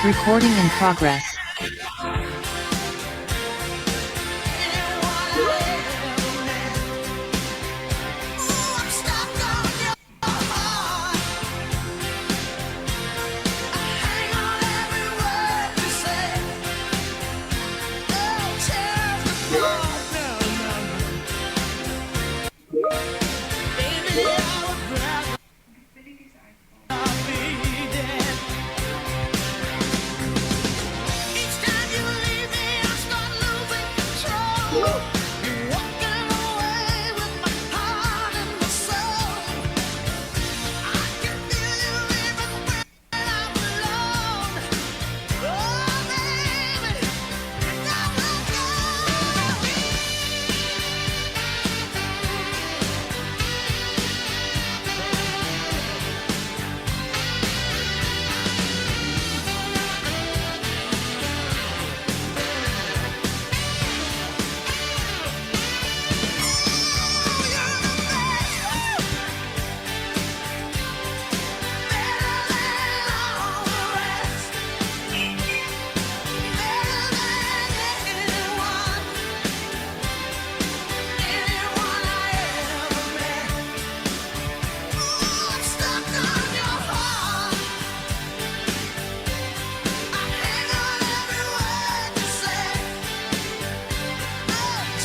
Recording in progress.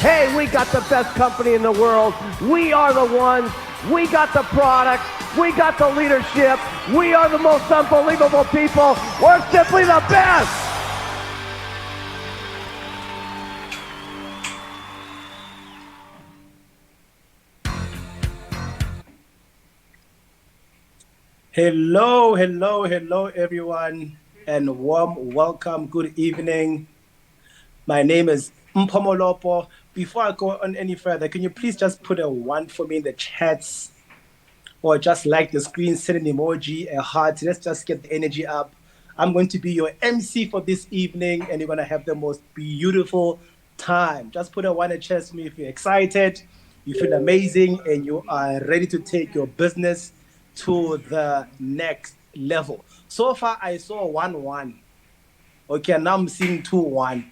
Hey, we got the best company in the world. We are the ones. We got the product. We got the leadership. We are the most unbelievable people. We're simply the best. Hello, everyone, and warm welcome. Good evening. My name is Mpomolopo. Before I go on any further, can you please just put a 1 for me in the chats, or just like the screen, send an emoji, a heart. Let's just get the energy up. I'm going to be your MC for this evening, and you're going to have the most beautiful time. Just put a 1 in the chat for me if you're excited, you feel amazing, and you are ready to take your business to the next level. So far, I saw 1-1. Okay, now I'm seeing 2-1.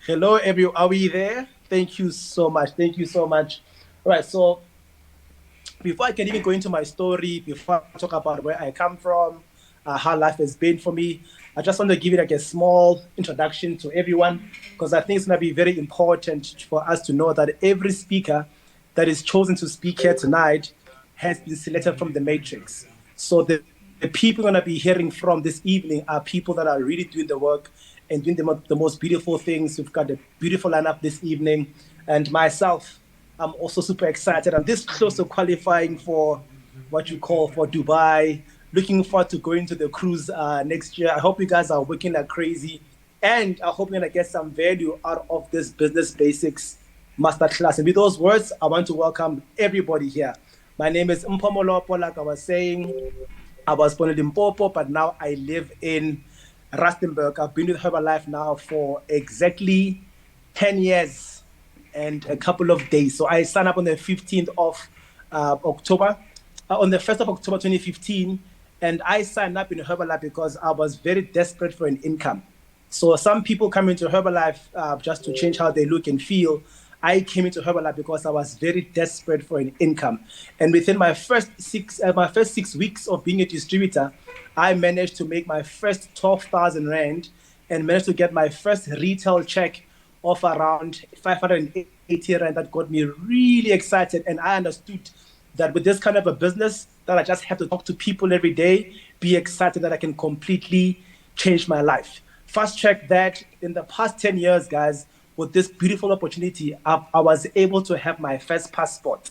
Hello, everyone. Are we there? Thank you so much. Thank you so much. All right, so before I can even go into my story, before I talk about where I come from, how life has been for me, I just want to give you like a small introduction to everyone, because I think it's going to be very important for us to know that every speaker that is chosen to speak here tonight has been selected from the matrix. So the people we're going to be hearing from this evening are people that are really doing the work and doing the most beautiful things. We've got a beautiful lineup this evening. And myself, I'm also super excited. I'm this close to qualifying for what you call for Dubai. Looking forward to going to the cruise next year. I hope you guys are working like crazy. And I hope you're going to get some value out of this Business Basics Masterclass. And with those words, I want to welcome everybody here. My name is Mpomolopo, like I was saying. I was born in Limpopo, but now I live in Rustenburg. I've been with Herbalife now for exactly 10 years and a couple of days. So I signed up on the 15th of October, on the 1st of October 2015. And I signed up in Herbalife because I was very desperate for an income. So some people come into Herbalife just to change how they look and feel. I came into Herbalife because I was very desperate for an income. And within my first 6 weeks of being a distributor, I managed to make my first 12,000 Rand and managed to get my first retail check of around 580 Rand. That got me really excited. And I understood that with this kind of a business, that I just have to talk to people every day, be excited that I can completely change my life. Fast track that in the past 10 years, guys, with this beautiful opportunity, I was able to have my first passport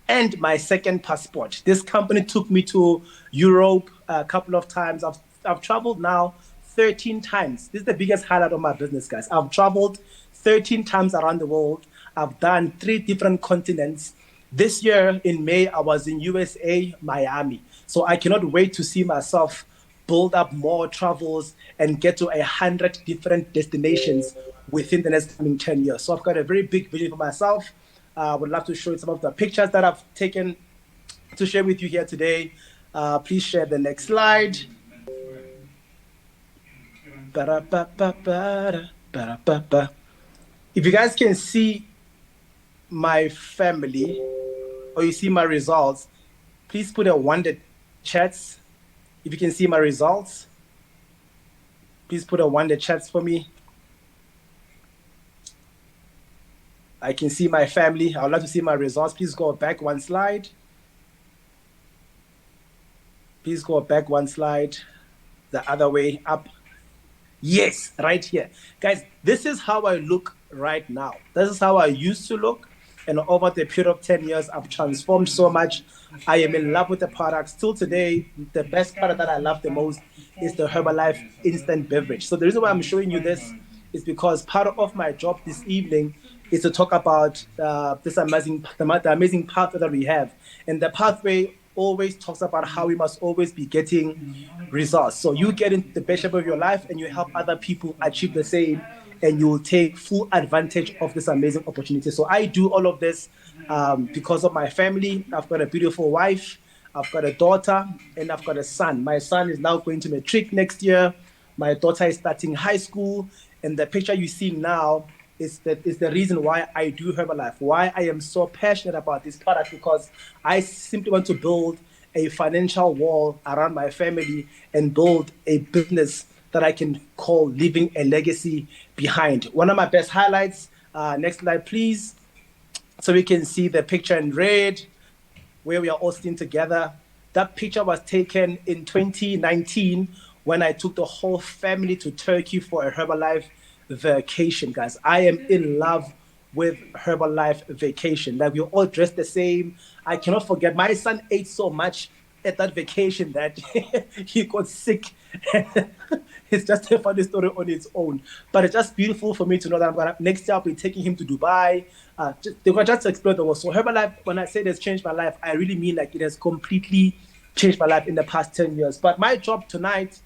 and my second passport. This company took me to Europe a couple of times. I've traveled now 13 times. This is the biggest highlight of my business, guys. I've traveled 13 times around the world. I've done 3 different continents. This year in May, I was in USA, Miami. So I cannot wait to see myself build up more travels and get to 100 different destinations within the next coming 10 years. So I've got a very big vision for myself. I would love to show you some of the pictures that I've taken to share with you here today. Please share the next slide. Ba-da-ba-ba-ba-da, ba-da-ba-ba. If you guys can see my family or you see my results, please put a one in the chats. If you can see my results, please put a one in the chats for me. I can see my family. I would like to see my results. Please go back one slide. Please go back one slide. The other way up. Yes, right here. Guys, this is how I look right now. This is how I used to look. And over the period of 10 years, I've transformed so much. I am in love with the product. Still today, the best product that I love the most is the Herbalife instant beverage. So the reason why I'm showing you this is because part of my job this evening is to talk about this the amazing pathway that we have. And the pathway always talks about how we must always be getting results. So you get into the best shape of your life and you help other people achieve the same, and you will take full advantage of this amazing opportunity. So I do all of this because of my family. I've got a beautiful wife, I've got a daughter, and I've got a son. My son is now going to matric next year. My daughter is starting high school, and the picture you see now is the reason why I do Herbalife, why I am so passionate about this product, because I simply want to build a financial wall around my family and build a business that I can call leaving a legacy behind. One of my best highlights, next slide, please. So we can see the picture in red where we are all sitting together. That picture was taken in 2019 when I took the whole family to Turkey for a Herbalife vacation, guys. I am in love with Herbalife vacation. Like, we all dressed the same. I cannot forget, my son ate so much at that vacation that he got sick. It's just a funny story on its own. But it's just beautiful for me to know that next year I'll be taking him to Dubai. They're going to just explore the world. So Herbalife, when I say it has changed my life, I really mean like it has completely changed my life in the past 10 years. But my job tonight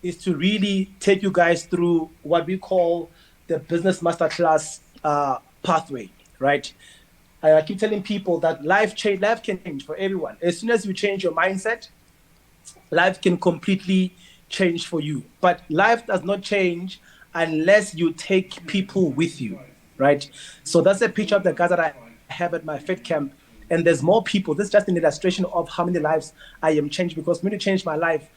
is to really take you guys through what we call the business masterclass pathway, right? I keep telling people that life can change for everyone. As soon as you change your mindset, life can completely change for you. But life does not change unless you take people with you, right? So that's a picture of the guys that I have at my Fit Camp. And there's more people. This is just an illustration of how many lives I am changed, because when you change my life,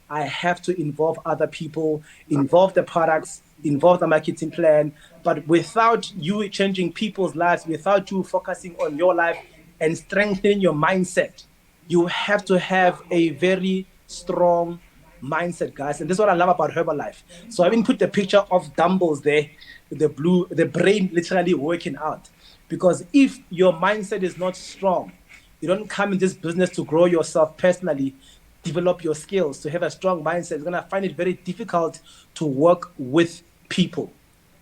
I have to involve other people, involve the products, involve the marketing plan. But without you changing people's lives, without you focusing on your life and strengthening your mindset, you have to have a very strong mindset, guys. And this is what I love about Herbalife. So I even put the picture of dumbbells there, the brain literally working out. Because if your mindset is not strong, you don't come in this business to grow yourself personally, develop your skills, to have a strong mindset. You're going to find it very difficult to work with people,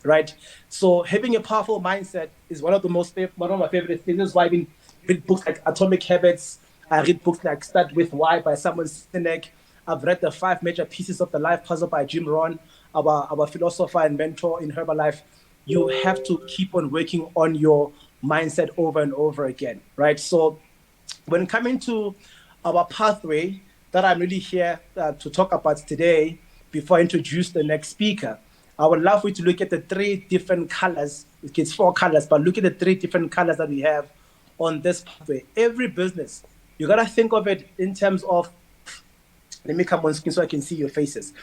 right? So having a powerful mindset is one of my favorite things. This is why I read books like Atomic Habits. I read books like Start With Why by Simon Sinek. I've read the 5 major pieces of the life puzzle by Jim Rohn, our philosopher and mentor in Herbalife. You have to keep on working on your mindset over and over again, right? So when coming to our pathway that I'm really here to talk about today, before I introduce the next speaker, I would love for you to look at the 3 different colors. It's 4 colors, but look at the 3 different colors that we have on this pathway. Every business, you got to think of it in terms of, let me come on screen so I can see your faces.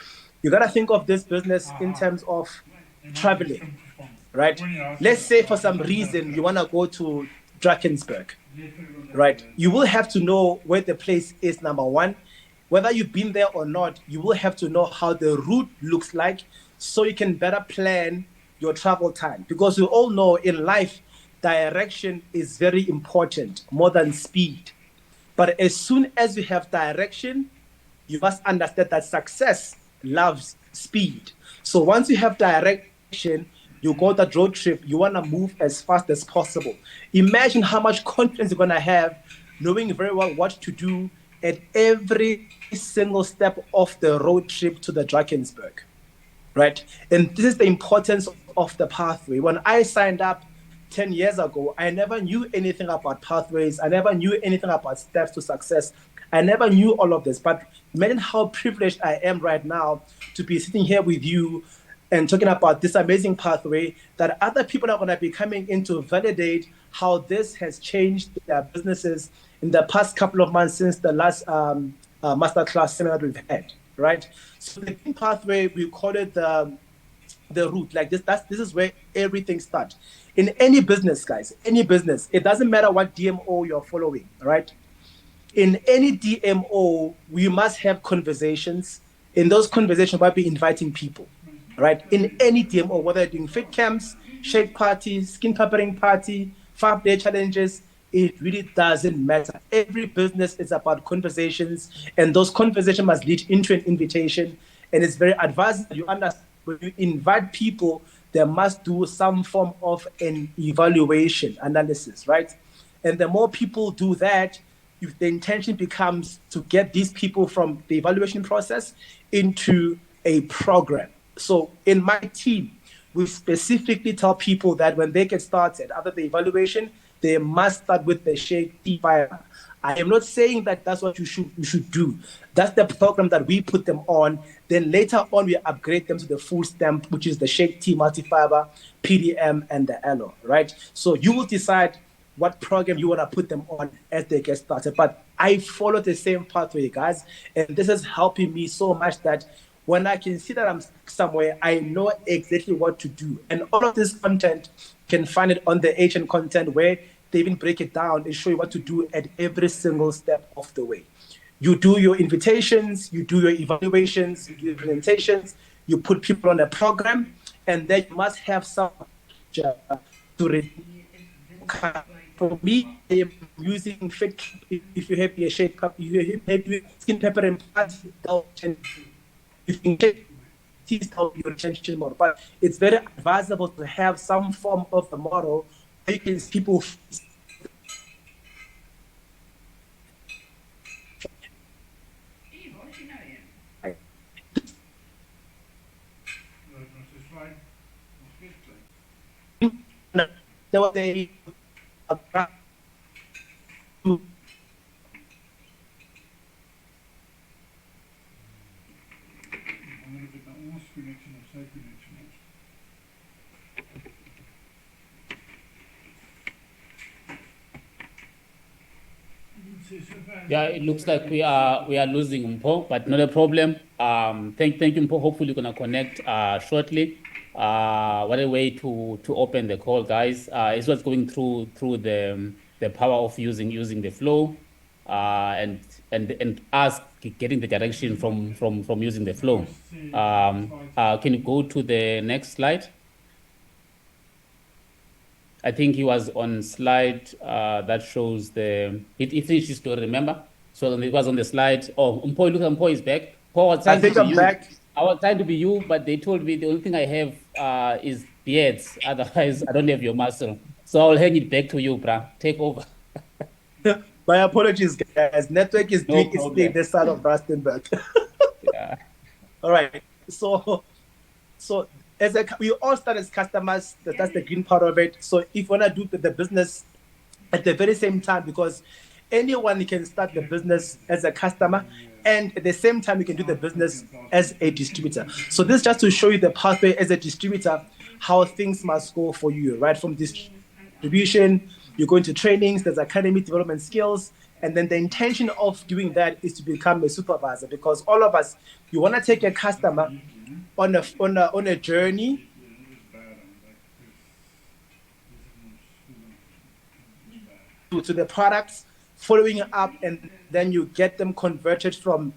You got to think of this business in terms of traveling, right? Let's say for some reason you want to go to Drakensberg, right? You will have to know where the place is, number one. Whether you've been there or not, you will have to know how the route looks like so you can better plan your travel time. Because we all know in life, direction is very important, more than speed. But as soon as you have direction, you must understand that success loves speed. So once you have direction, you go that road trip, you want to move as fast as possible. Imagine how much confidence you're going to have knowing very well what to do at every single step of the road trip to the Drakensberg, right? And this is the importance of the pathway. When I signed up 10 years ago, I never knew anything about pathways. I never knew anything about steps to success. I never knew all of this. But imagine how privileged I am right now to be sitting here with you and talking about this amazing pathway that other people are going to be coming in to validate how this has changed their businesses in the past couple of months since the last masterclass seminar we've had, right? So the green pathway, we call it the root. Like this is where everything starts. In any business, guys, any business, it doesn't matter what DMO you're following, right? In any DMO, we must have conversations. In those conversations, we'll be inviting people, right? In any DMO, whether you're doing fit camps, shake parties, skin peppering party, 5-day challenges, it really doesn't matter. Every business is about conversations, and those conversations must lead into an invitation. And it's very advisable that you understand when you invite people, they must do some form of an evaluation analysis, right? And the more people do that, if the intention becomes to get these people from the evaluation process into a program. So in my team, we specifically tell people that when they get started after the evaluation, they must start with the Shake Fiber. I am not saying that that's what you should do. That's the program that we put them on. Then later on, we upgrade them to the full stamp, which is the Shake T Multifiber, PDM, and the Aloe, right? So you will decide what program you want to put them on as they get started. But I follow the same pathway, guys. And this is helping me so much that when I can see that I'm somewhere, I know exactly what to do. And all of this content, you can find it on the HN content where they even break it down and show you what to do at every single step of the way. You do your invitations, you do your evaluations, you do your presentations, you put people on a program, and then you must have some to for me, I am using fit. If you have a shake cup, you have skin pepper and party. If you can your retention model, but it's very advisable to have some form of the model where you can see people. There was a Yeah, it looks like we are losing Mpho, but not a problem. Thank you, Mpho. Hopefully, you're gonna connect shortly. What a way to open the call, guys. It's what's going through the power of using the flow, and us getting the direction from using the flow. Can you go to the next slide? I think he was on slide that shows it finished his story, remember? So it was on the slide. Oh, Mpho, look, Mpho is back. Mpho was I trying think to be I'm you. back. I was trying to be you, but they told me the only thing I have is beards. Otherwise, I don't have your muscle. So I'll hand it back to you, bruh. Take over. My apologies, guys. Network is No doing its problem. thing this side of Rustenburg. Yeah. All right. So we all start as customers. That's the green part of it. So if you wanna do the business at the very same time, because anyone can start the business as a customer, and at the same time you can do the business as a distributor. So this is just to show you the pathway as a distributor, how things must go for you, right? From distribution, you go into trainings, there's academy development skills, and then the intention of doing that is to become a supervisor, because all of us, you want to take a customer on a journey to the products, following up, and then you get them converted from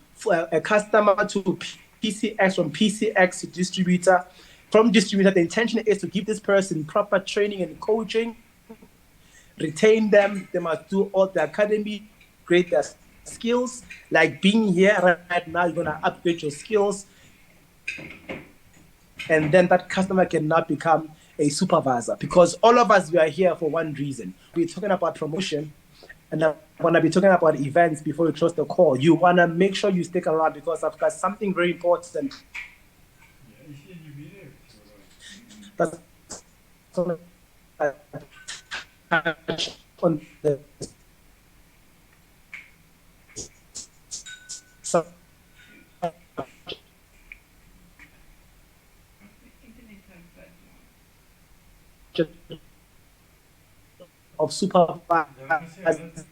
a customer to PCX, from PCX to distributor. From distributor, the intention is to give this person proper training and coaching, retain them. They must do all the academy, grade their skills. Like being here right now, you're gonna upgrade your skills, and then that customer can now become a supervisor, because all of us, we are here for one reason. We're talking about promotion, and I'm going to be talking about events before we close the call. You want to make sure you stick around, because I've got something very important. That's on the of supervisors.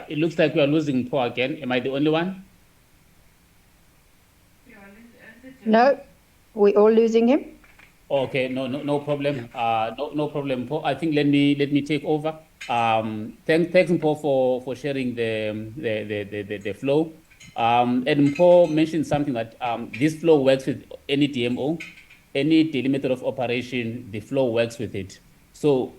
It looks like we are losing Paul again. Am I the only one? No, we're all losing him. Okay, no problem. No problem, Paul. I think let me take over. Thanks, Paul, for sharing the flow. And Paul mentioned something that this flow works with any DMO, any daily method of operation. The flow works with it. So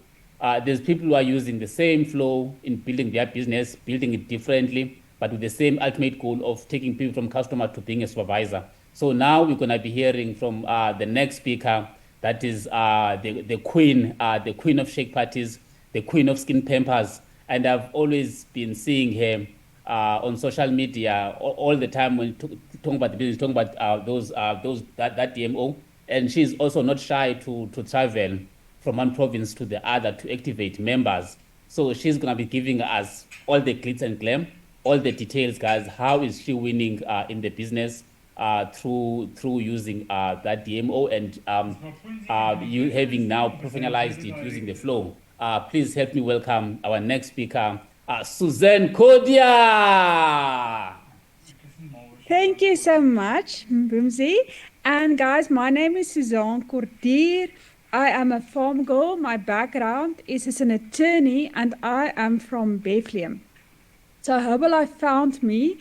there's people who are using the same flow in building their business, building it differently, but with the same ultimate goal of taking people from customer to being a supervisor. So now we're going to be hearing from the next speaker. That is the queen of shake parties, the queen of skin pampers. And I've always been seeing her on social media all the time when talking about the business, talking about that DMO. And she's also not shy to travel from one province to the other to activate members. So she's gonna be giving us all the glitz and glam, all the details, guys. How is she winning in the business through using that DMO and you having now professionalized it using the flow? Please help me welcome our next speaker, Suzanne Kodia. Thank you so much, Boomsy. And guys, my name is Suzanne Cordier. I am a farm girl. My background is as an attorney and I am from Bethlehem. So Herbalife found me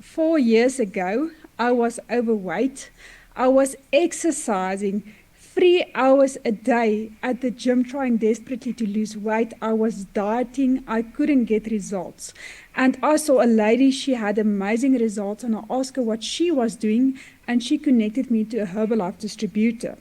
4 years ago. I was overweight. I was exercising 3 hours a day at the gym trying desperately to lose weight. I was dieting. I couldn't get results. And I saw a lady, she had amazing results, and I asked her what she was doing, and she connected me to a Herbalife distributor.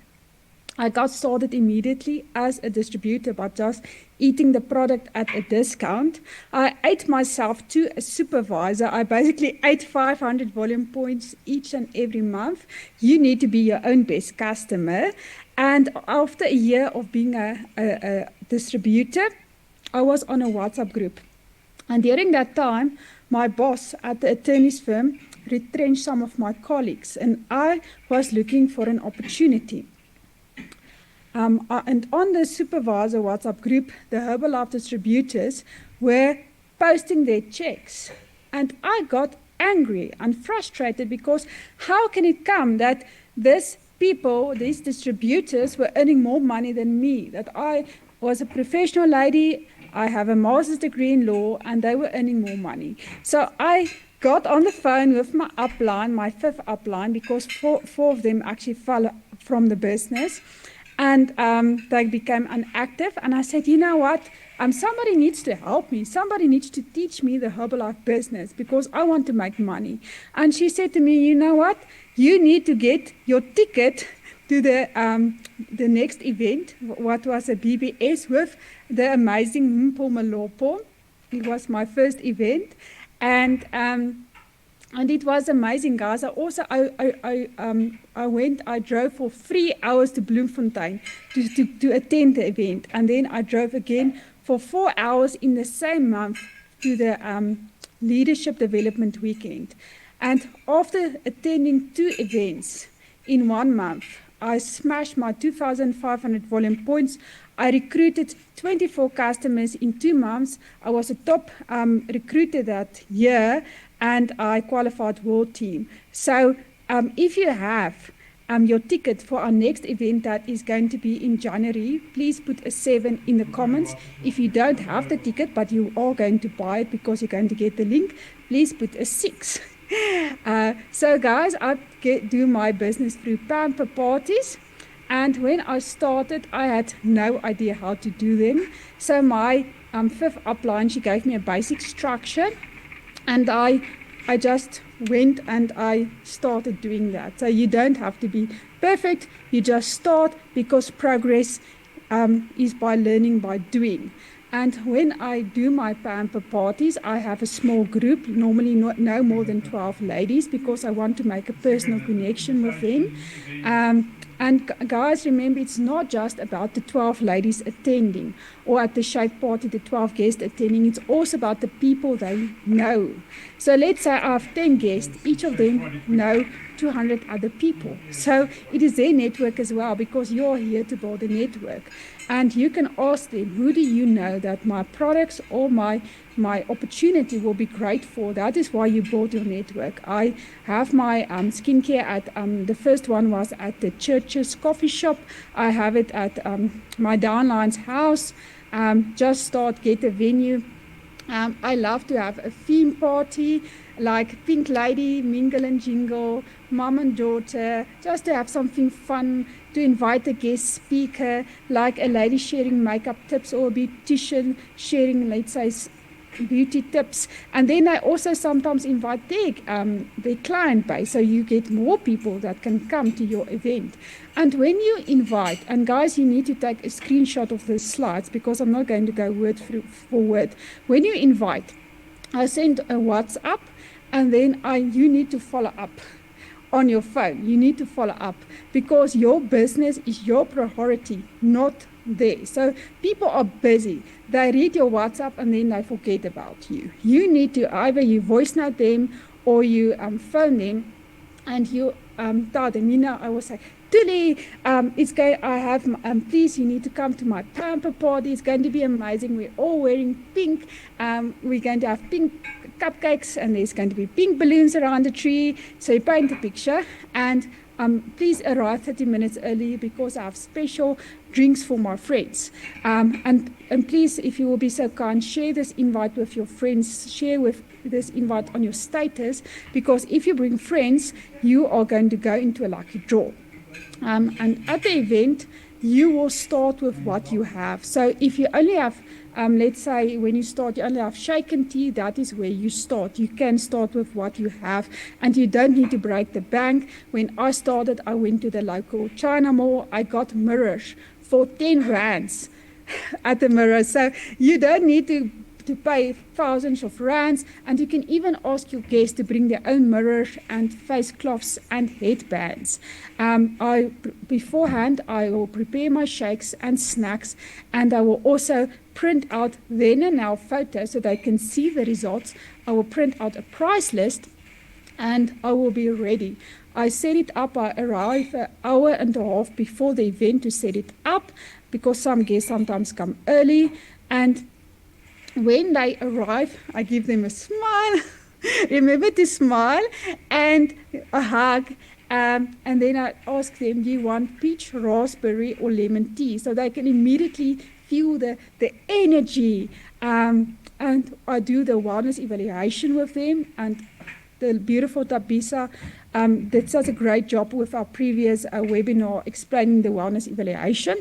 I got started immediately as a distributor by just eating the product at a discount. I ate myself to a supervisor. I basically ate 500 volume points each and every month. You need to be your own best customer. And after a year of being a distributor, I was on a WhatsApp group. And during that time, my boss at the attorney's firm retrenched some of my colleagues, and I was looking for an opportunity. And on the supervisor WhatsApp group, the Herbalife distributors were posting their checks. And I got angry and frustrated because how can it come that these distributors were earning more money than me, that I was a professional lady, I have a master's degree in law, and they were earning more money. So I got on the phone with my upline, my fifth upline, because four of them actually fell from the business. And they became inactive. And I said, you know what? Somebody needs to help me. Somebody needs to teach me the Herbalife business because I want to make money. And she said to me, you know what? You need to get your ticket to the next event, what was a BBS with the amazing Mpomolopo. It was my first event. And it was amazing, guys. I drove for 3 hours to Bloemfontein to attend the event. And then I drove again for 4 hours in the same month to the Leadership Development Weekend. And after attending 2 events in 1 month, I smashed my 2,500 volume points. I recruited 24 customers in 2 months. I was a top recruiter that year. And I qualified world team. So if you have your ticket for our next event that is going to be in January, please put a 7 in the comments. If you don't have the ticket, but you are going to buy it because you're going to get the link, please put a 6. So guys, I do my business through pamper parties. And when I started, I had no idea how to do them. So my fifth upline, she gave me a basic structure. And I I just went and I started doing that. So you don't have to be perfect. You just start, because progress is by learning by doing. And when I do my pamper parties, I have a small group, normally no more than 12 ladies, because I want to make a personal connection with them. And guys, remember, it's not just about the 12 ladies attending, or at the shake party, the 12 guests attending. It's also about the people they know. So let's say I have 10 guests. Each of them know 200 other people. So it is their network as well, because you're here to build a network. And you can ask them, who do you know that my products or my opportunity will be great for? That is why you build your network. I have my skincare at, the first one was at the church's coffee shop. I have it at my downline's house. Just start, get a venue. I love to have a theme party, like Pink Lady, Mingle and Jingle, Mom and Daughter, just to have something fun, to invite a guest speaker, like a lady sharing makeup tips, or a beautician sharing, let's say, beauty tips. And then I also sometimes invite their client base, so you get more people that can come to your event. And when you invite, and guys, you need to take a screenshot of the slides, because I'm not going to go word for word. When you invite, I send a WhatsApp, and then you need to follow up on your phone. You need to follow up, because your business is your priority, not there. So people are busy. They read your WhatsApp and then they forget about you. You need to either you voice note them, or you phone them, and you tell them, I was like, Tuli, please, you need to come to my pamper party. It's going to be amazing. We're all wearing pink. We're going to have pink cupcakes, and there's going to be pink balloons around the tree. So you paint a picture, and please arrive 30 minutes early, because I have special drinks for my friends. And please, if you will be so kind, share this invite with your friends. Share with this invite on your status, because if you bring friends, you are going to go into a lucky draw. And at the event, you will start with what you have. So if you only have, let's say when you start, you only have shaken tea, that is where you start. You can start with what you have, and you don't need to break the bank. When I started, I went to the local China mall. I got mirrors for 10 rands at the mirror. So you don't need to pay thousands of rands, and you can even ask your guests to bring their own mirrors and face cloths and headbands. Beforehand, I will prepare my shakes and snacks, and I will also print out then and now photos so they can see the results. I will print out a price list, and I will be ready. I set it up. I arrive an hour and a half before the event to set it up, because some guests sometimes come early. And when they arrive, I give them a smile. Remember to smile, and a hug. And then I ask them, do you want peach, raspberry, or lemon tea? So they can immediately feel the energy. And I do the wellness evaluation with them. And the beautiful Tabisa did such a great job with our previous webinar explaining the wellness evaluation.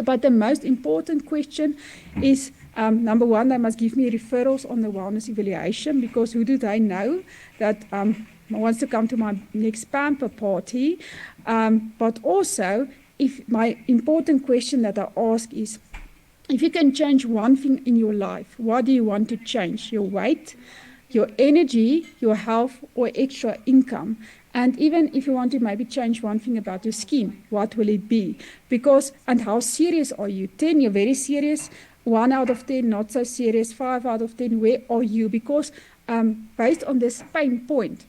But the most important question is, number one, they must give me referrals on the wellness evaluation, because who do they know that wants to come to my next pamper party? But also, if my important question that I ask is, if you can change one thing in your life, what do you want to change? Your weight, your energy, your health, or extra income? And even if you want to maybe change one thing about your skin, what will it be? And how serious are you? 10, you're very serious. 1 out of 10, not so serious. 5 out of 10, where are you? Because based on this pain point,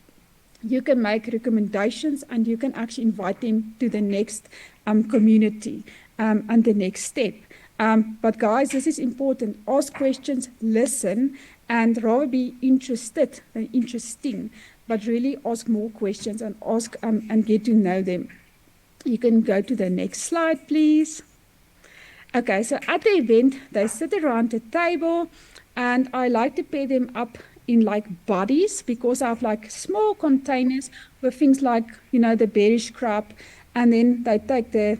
you can make recommendations, and you can actually invite them to the next community and the next step. But guys, this is important. Ask questions, listen, and rather be interested than interesting. But really ask more questions, and ask and get to know them. You can go to the next slide, please. Okay, so at the event, they sit around the table, and I like to pair them up in like bodies, because I have like small containers with things like, the berry scrub, and then they take the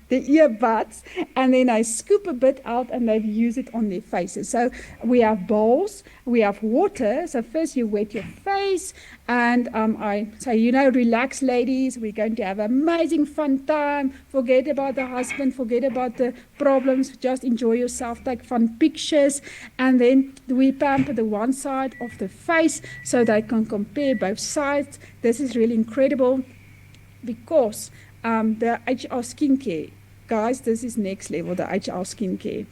earbuds, and then they scoop a bit out, and they use it on their faces. So we have bowls, we have water. So first you wet your face, and I say, relax, ladies. We're going to have an amazing fun time. Forget about the husband, forget about the problems. Just enjoy yourself, take fun pictures, and then we pamper the one side of the face so they can compare both sides. This is really incredible because the HR skincare, guys, this is next level, the HR skincare.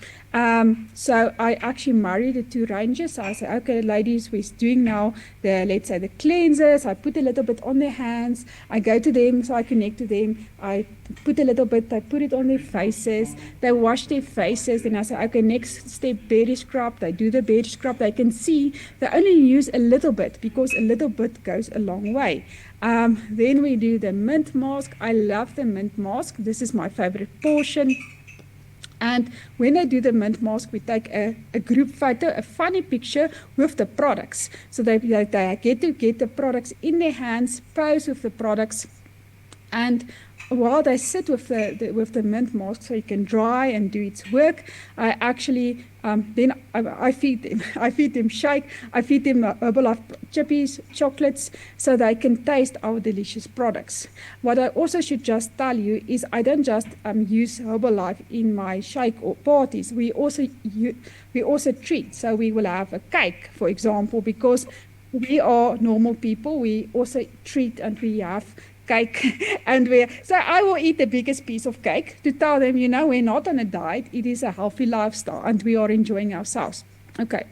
So I actually married the two ranges. So I said, okay, ladies, we're doing now let's say the cleansers. I put a little bit on their hands. I go to them, so I connect to them. I put a little bit, I put it on their faces. They wash their faces. Then I say, okay, next step, berry scrub. They do the berry scrub. They can see they only use a little bit because a little bit goes a long way. Then we do the mint mask. I love the mint mask. This is my favorite portion. And when I do the mint mask, we take a group photo, a funny picture with the products. So they get to get the products in their hands, pose with the products, and while they sit with the mint mask so it can dry and do its work, I actually then I feed them. I feed them shake. I feed them Herbalife chippies, chocolates, so they can taste our delicious products. What I also should just tell you is I don't just use Herbalife in my shake or parties. We also treat. So we will have a cake, for example, because we are normal people. We also treat and we have cake, and so I will eat the biggest piece of cake to tell them, we're not on a diet, it is a healthy lifestyle, and we are enjoying ourselves. Okay,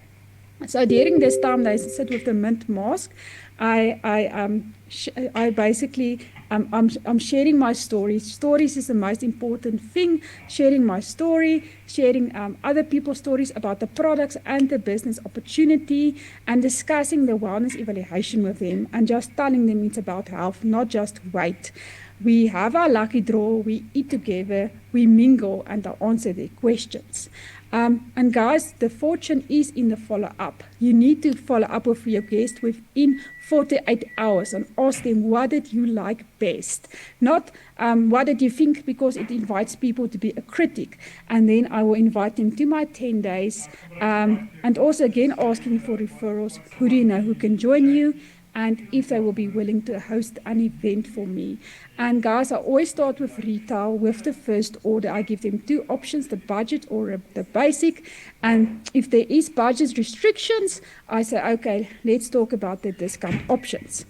so during this time they sit with the mint mask. I basically I'm sharing my stories. Stories is the most important thing. Sharing my story, sharing other people's stories about the products and the business opportunity, and discussing the wellness evaluation with them, and just telling them it's about health, not just weight. We have our lucky draw, we eat together, we mingle, and I answer their questions. And guys, the fortune is in the follow-up. You need to follow up with your guest within 48 hours and ask them, what did you like best? Not what did you think, because it invites people to be a critic. And then I will invite them to my 10 days. And also, again, asking for referrals. Who do you know who can join you? And if they will be willing to host an event for me. And guys, I always start with retail with the first order. I give them two options, the budget or the basic. And if there is budget restrictions, I say, okay, let's talk about the discount options.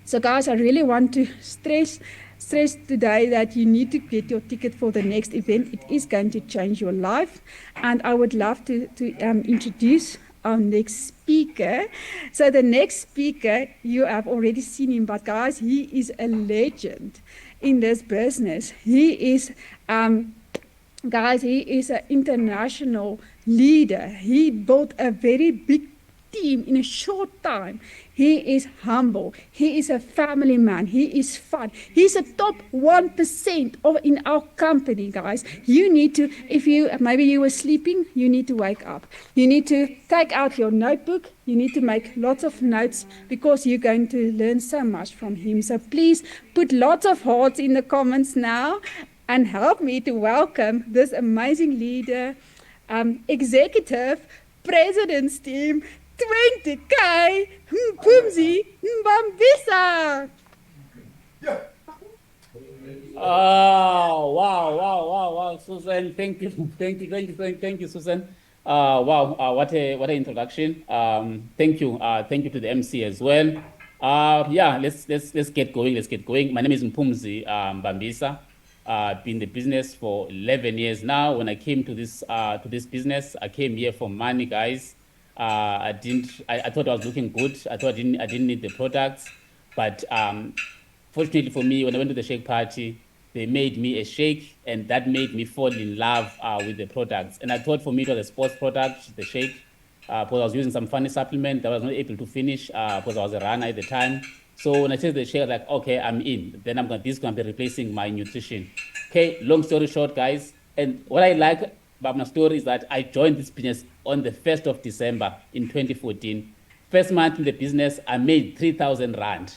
So guys, I really want to stress today that you need to get your ticket for the next event. It is going to change your life. And I would love to introduce our next speaker. So the next speaker, you have already seen him, but guys, he is a legend in this business. He is, guys, he is an international leader. He built a very big team in a short time. He is humble. He is a family man. He is fun. He's a top 1% in our company, guys. You need to, maybe you were sleeping, you need to wake up. You need to take out your notebook. You need to make lots of notes because you're going to learn so much from him. So please put lots of hearts in the comments now and help me to welcome this amazing leader, executive, president's team, 20K, Mpumzi Mbambisa. Oh, wow, Susan. Thank you, Susan. Wow, what an introduction. Thank you to the MC as well. Yeah, let's get going. My name is Mpumzi Mbambisa. I've been in the business for 11 years now. When I came to this business, I came here for money, guys. I thought I was looking good. I thought I didn't need the products, but fortunately for me, when I went to the shake party, they made me a shake, and that made me fall in love with the products. And I thought for me it was a sports product, the shake, because I was using some funny supplement that I was not able to finish because I was a runner at the time. So when I tasted the shake, I was like, okay, I'm in. Then this is going to be replacing my nutrition. Okay, long story short, guys. And what I like about my story is that I joined this business on the 1st of December in 2014. First month in the business, I made 3,000 Rand.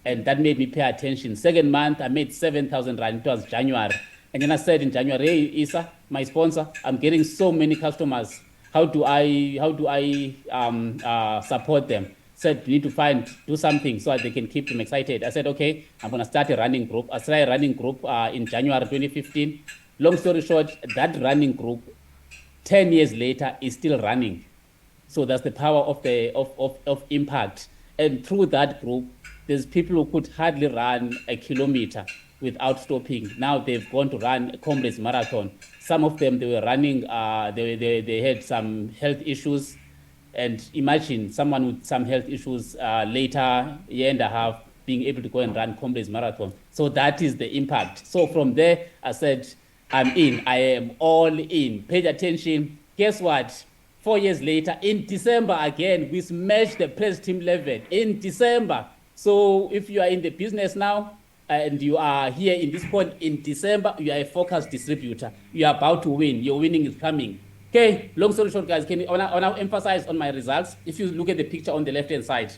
And that made me pay attention. Second month, I made 7,000 rand. It was January. And then I said in January, hey, Isa, my sponsor, I'm getting so many customers. How do I support them? Said, you need to do something so that they can keep them excited. I said, okay, I'm going to start a running group. I started a running group in January 2015. Long story short, that running group, 10 years later, is still running. So that's the power of impact. And through that group, there's people who could hardly run a kilometer without stopping. Now they've gone to run a Comrades Marathon. Some of them, they were running, they had some health issues. And imagine someone with some health issues later, year and a half, being able to go and run Comrades Marathon. So that is the impact. So from there, I said, I'm in. I am all in. Paid attention. Guess what? 4 years later, in December again, we smashed the press team level in December. So if you are in the business now and you are here in this point in December, you are a focused distributor. You are about to win. Your winning is coming. Okay, long story short, guys, I want to emphasize on my results. If you look at the picture on the left-hand side,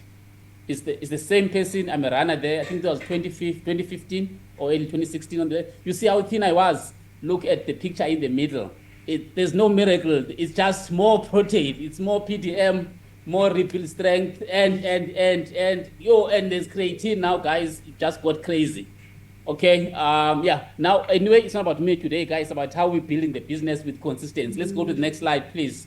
it's the same person. I'm a runner there. I think it was 2015 or early 2016 on there. You see how thin I was? Look at the picture in the middle. There's no miracle. It's just more protein. It's more PDM, more rebuild strength, and there's creatine now, guys. It just got crazy. Okay. Yeah. Now, anyway, it's not about me today, guys. It's about how we're building the business with consistency. Let's go to the next slide, please.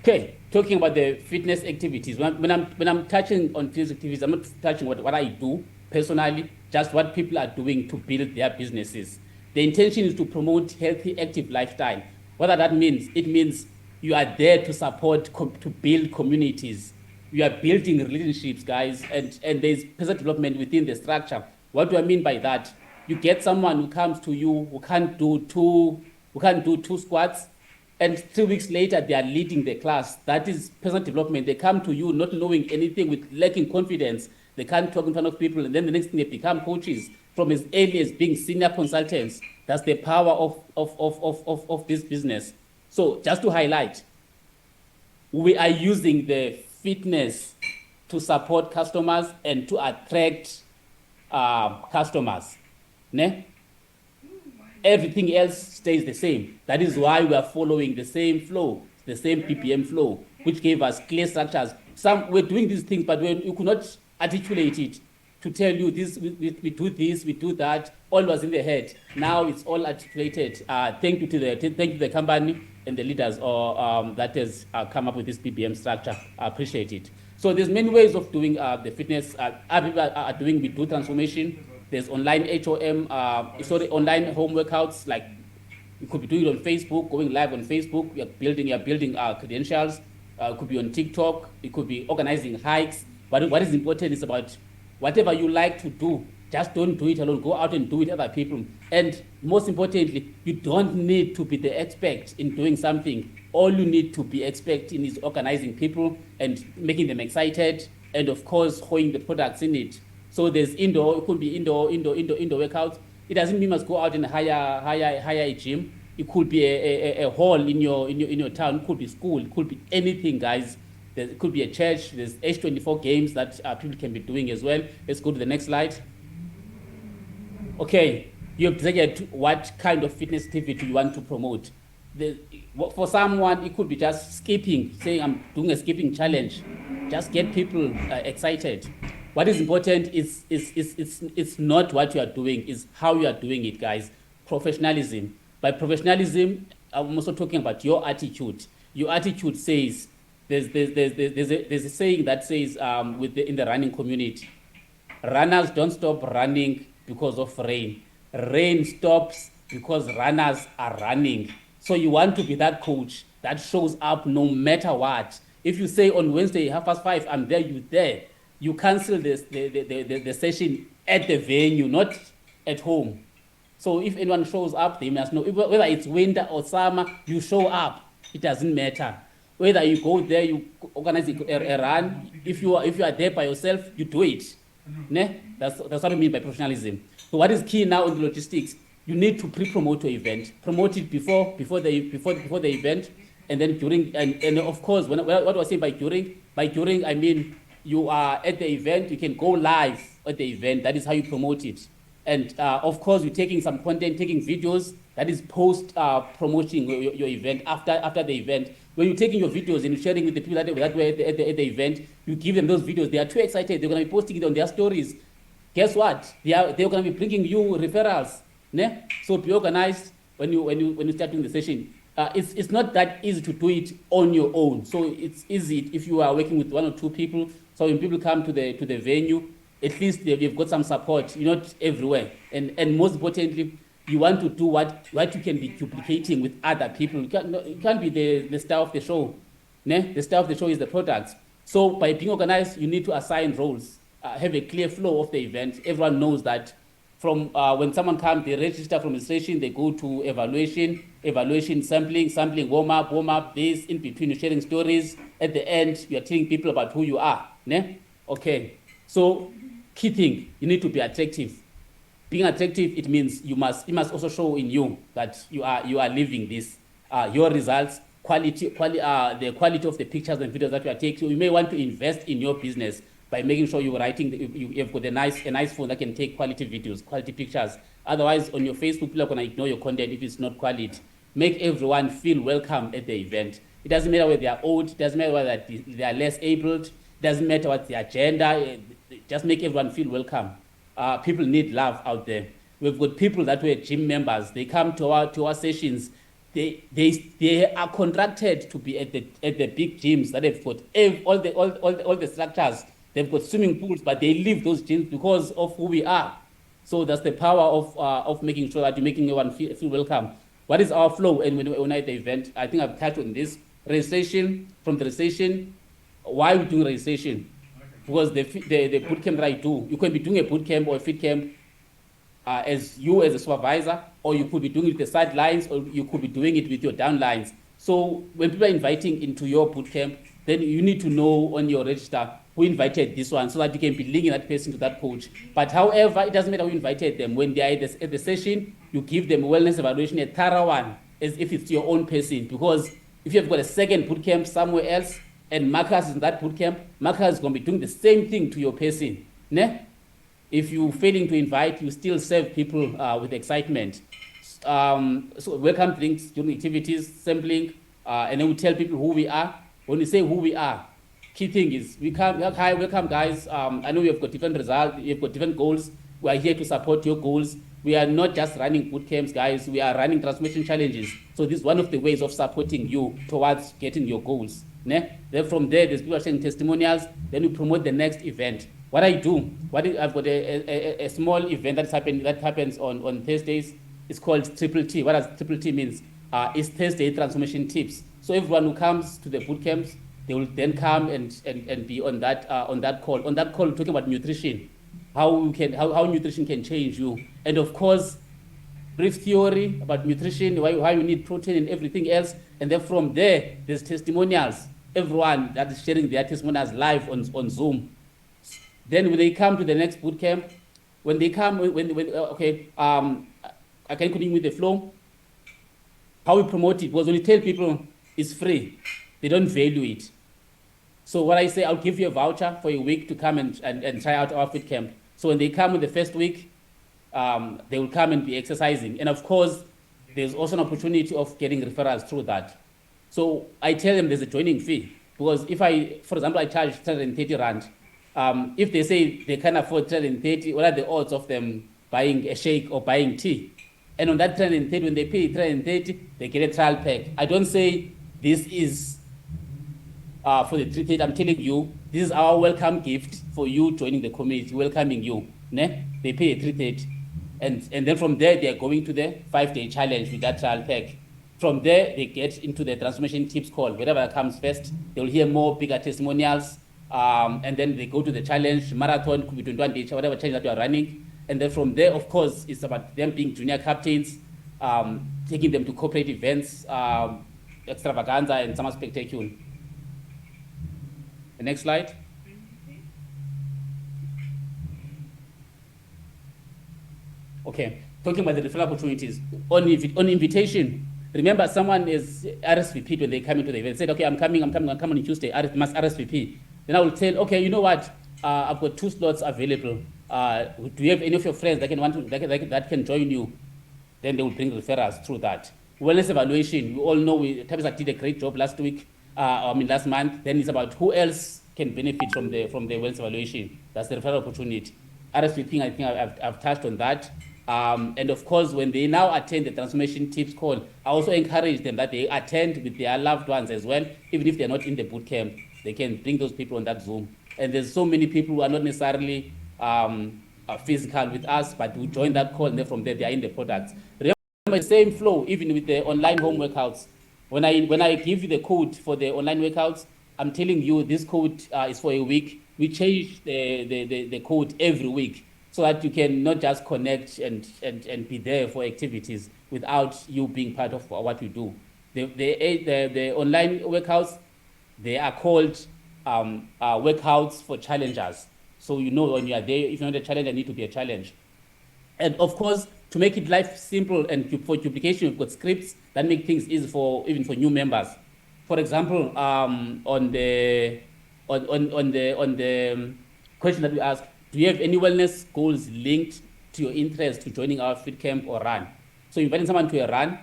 Okay. Talking about the fitness activities. When I'm touching on fitness activities, I'm not touching what I do personally, just what people are doing to build their businesses. The intention is to promote healthy, active lifestyle. What that means, it means you are there to support, to build communities. You are building relationships, guys, and there's personal development within the structure. What do I mean by that? You get someone who comes to you who can't do two squats, and 3 weeks later they are leading the class. That is personal development. They come to you not knowing anything, with lacking confidence. They can't talk in front of people, and then the next thing they become coaches from as early as being senior consultants. That's the power of this business. So just to highlight, we are using the fitness to support customers and to attract customers. Ne? Everything else stays the same. That is why we are following the same flow, the same PPM flow, which gave us clear structures. We're doing these things, but we could not articulate it to tell you this, we do this, we do that. All was in the head. Now it's all articulated. Thank you to the company and the leaders that has come up with this PPM structure. I appreciate it. So there's many ways of doing the fitness. Other people are doing with do transformation. There's online HOM, online home workouts. Like you could be doing it on Facebook, going live on Facebook. You're building credentials. It could be on TikTok. It could be organizing hikes. But what is important is about whatever you like to do, just don't do it alone. Go out and do it with other people. And most importantly, you don't need to be the expert in doing something. All you need to be expert in is organizing people and making them excited, and of course, holding the products in it. So there's indoor, it could be indoor workouts. It doesn't mean you must go out and hire a gym. It could be a hall in your town. It could be school. It could be anything, guys. It could be a church. There's H24 games that people can be doing as well. Let's go to the next slide. Okay, you have decided what kind of fitness activity you want to promote. For someone, it could be just skipping, saying I'm doing a skipping challenge. Just get people excited. What is important is it's not what you are doing, it's how you are doing it, guys. Professionalism. By professionalism, I'm also talking about your attitude. Your attitude says, there's a saying that says in the running community, runners don't stop running because of rain. Rain stops because runners are running. So you want to be that coach that shows up no matter what. If you say on Wednesday, 5:30, I'm there, you're there. You cancel the session at the venue, not at home. So if anyone shows up, they must know, whether it's winter or summer, you show up. It doesn't matter. Whether you go there, you organize a run. If you are there by yourself, you do it. Ne? That's what I mean by professionalism. So what is key now in the logistics? You need to pre-promote your event. Promote it before the event, and then during, and of course, what do I say by during? By during, I mean you are at the event, you can go live at the event. That is how you promote it. And of course, you're taking some content, taking videos. That is post promoting your event after the event. When you're taking your videos and you're sharing with the people that were at the event, you give them those videos. They are too excited. They're going to be posting it on their stories. Guess what? They're going to be bringing you referrals. Ne? So be organized when you start doing the session. It's not that easy to do it on your own. So it's easy if you are working with 1 or 2 people. So when people come to the venue, at least you've got some support. You're not everywhere. And most importantly, you want to do what you can be duplicating with other people. You can't be the star of the show. Ne? The star of the show is the product. So by being organized, you need to assign roles, have a clear flow of the event. Everyone knows that from when someone comes, they register from registration, they go to evaluation, sampling, warm up, this, in between, you're sharing stories. At the end, you are telling people about who you are. Ne? Okay. So key thing, you need to be attractive. Being attractive, it means it must also show in you that you are living this. Your results, the quality of the pictures and videos that you are taking. So you may want to invest in your business by making sure you're writing, you've got a nice phone that can take quality videos, quality pictures. Otherwise, on your Facebook, people are going to ignore your content if it's not quality. Make everyone feel welcome at the event. It doesn't matter whether they are old, it doesn't matter whether they are less abled, it doesn't matter what their gender, just make everyone feel welcome. People need love out there. We've got people that were gym members. They come to our sessions. They are contracted to be at the big gyms that have got all the structures. They've got swimming pools, but they leave those gyms because of who we are. So that's the power of making sure that you're making everyone feel welcome. What is our flow? And when we're at the event, I think I've touched on this. Registration, from the registration, why are we doing registration? Because the bootcamp that I do, you can be doing a bootcamp or a fit camp as a supervisor, or you could be doing it with the sidelines, or you could be doing it with your downlines. So when people are inviting into your bootcamp, then you need to know on your register who invited this one, so that you can be linking that person to that coach. But however, it doesn't matter who invited them. When they are at the session, you give them a wellness evaluation, a thorough one, as if it's your own person. Because if you've got a second bootcamp somewhere else, and Marcus is in that bootcamp, Marcus is going to be doing the same thing to your person. Ne? If you're failing to invite, you still serve people with excitement. So welcome drinks during activities, sampling, and then we tell people who we are. When we say who we are, key thing is hi, welcome guys. I know you've got different results, you've got different goals. We are here to support your goals. We are not just running boot camps, guys. We are running transformation challenges. So this is one of the ways of supporting you towards getting your goals. Ne? Then from there, there's people sharing testimonials. Then we promote the next event. What I do, I've got a small event that happens on Thursdays. It's called Triple T. What does Triple T means? It's Thursday transformation tips. So everyone who comes to the boot camps, they will then come and be on that call. On that call, we're talking about nutrition, how nutrition can change you, and of course, brief theory about nutrition, why you need protein and everything else, and then from there, there's testimonials. Everyone that is sharing their testimonials live on Zoom. Then when they come to the next boot camp, when they come, I can continue with the flow. How we promote it, because when you tell people it's free, they don't value it. So what I say, I'll give you a voucher for a week to come and try out our fit camp. So when they come in the first week, they will come and be exercising. And of course, there's also an opportunity of getting referrals through that. So I tell them there's a joining fee. Because if for example, I charge 330 Rand, if they say they can't afford 330, what are the odds of them buying a shake or buying tea? And on that 330, when they pay 330, they get a trial pack. I don't say this is for the 330. I'm telling you, this is our welcome gift for you joining the community, welcoming you. Ne? They pay a 330. And then from there, they are going to the 5-day challenge with that trial pack. From there, they get into the transformation tips call. Whatever comes first, they will hear more bigger testimonials. And then they go to the challenge, marathon, could be 21 days, whatever challenge that you are running. And then from there, of course, it's about them being junior captains, taking them to corporate events, extravaganza, and summer spectacular. The next slide. Okay, talking about the referral opportunities. On invitation, remember someone is RSVP when they come into the event. Said, okay, I'm coming on Tuesday, must RSVP. Then I will tell, okay, you know what? I've got 2 slots available. Do you have any of your friends that can join you? Then they will bring referrals through that. Wellness evaluation, we all know Tabitha did a great job last week, last month. Then it's about who else can benefit from the wellness evaluation. That's the referral opportunity. RSVP, I think I've touched on that. And of course, when they now attend the transformation tips call, I also encourage them that they attend with their loved ones as well, even if they're not in the boot camp. They can bring those people on that Zoom. And there's so many people who are not necessarily physical with us, but who join that call, and then from there they are in the products. Remember the same flow, even with the online home workouts. When I give you the code for the online workouts, I'm telling you this code is for a week. We change the code every week so that you can not just connect and be there for activities without you being part of what you do. The online workouts, they are called workouts for challengers. So you know when you are there, if you're not a challenger, need to be a challenge. And of course, to make it life simple and for duplication, we've got scripts that make things easy for even for new members. For example, on the question that we asked, do you have any wellness goals linked to your interest to joining our fit camp or run? So you're inviting someone to a run,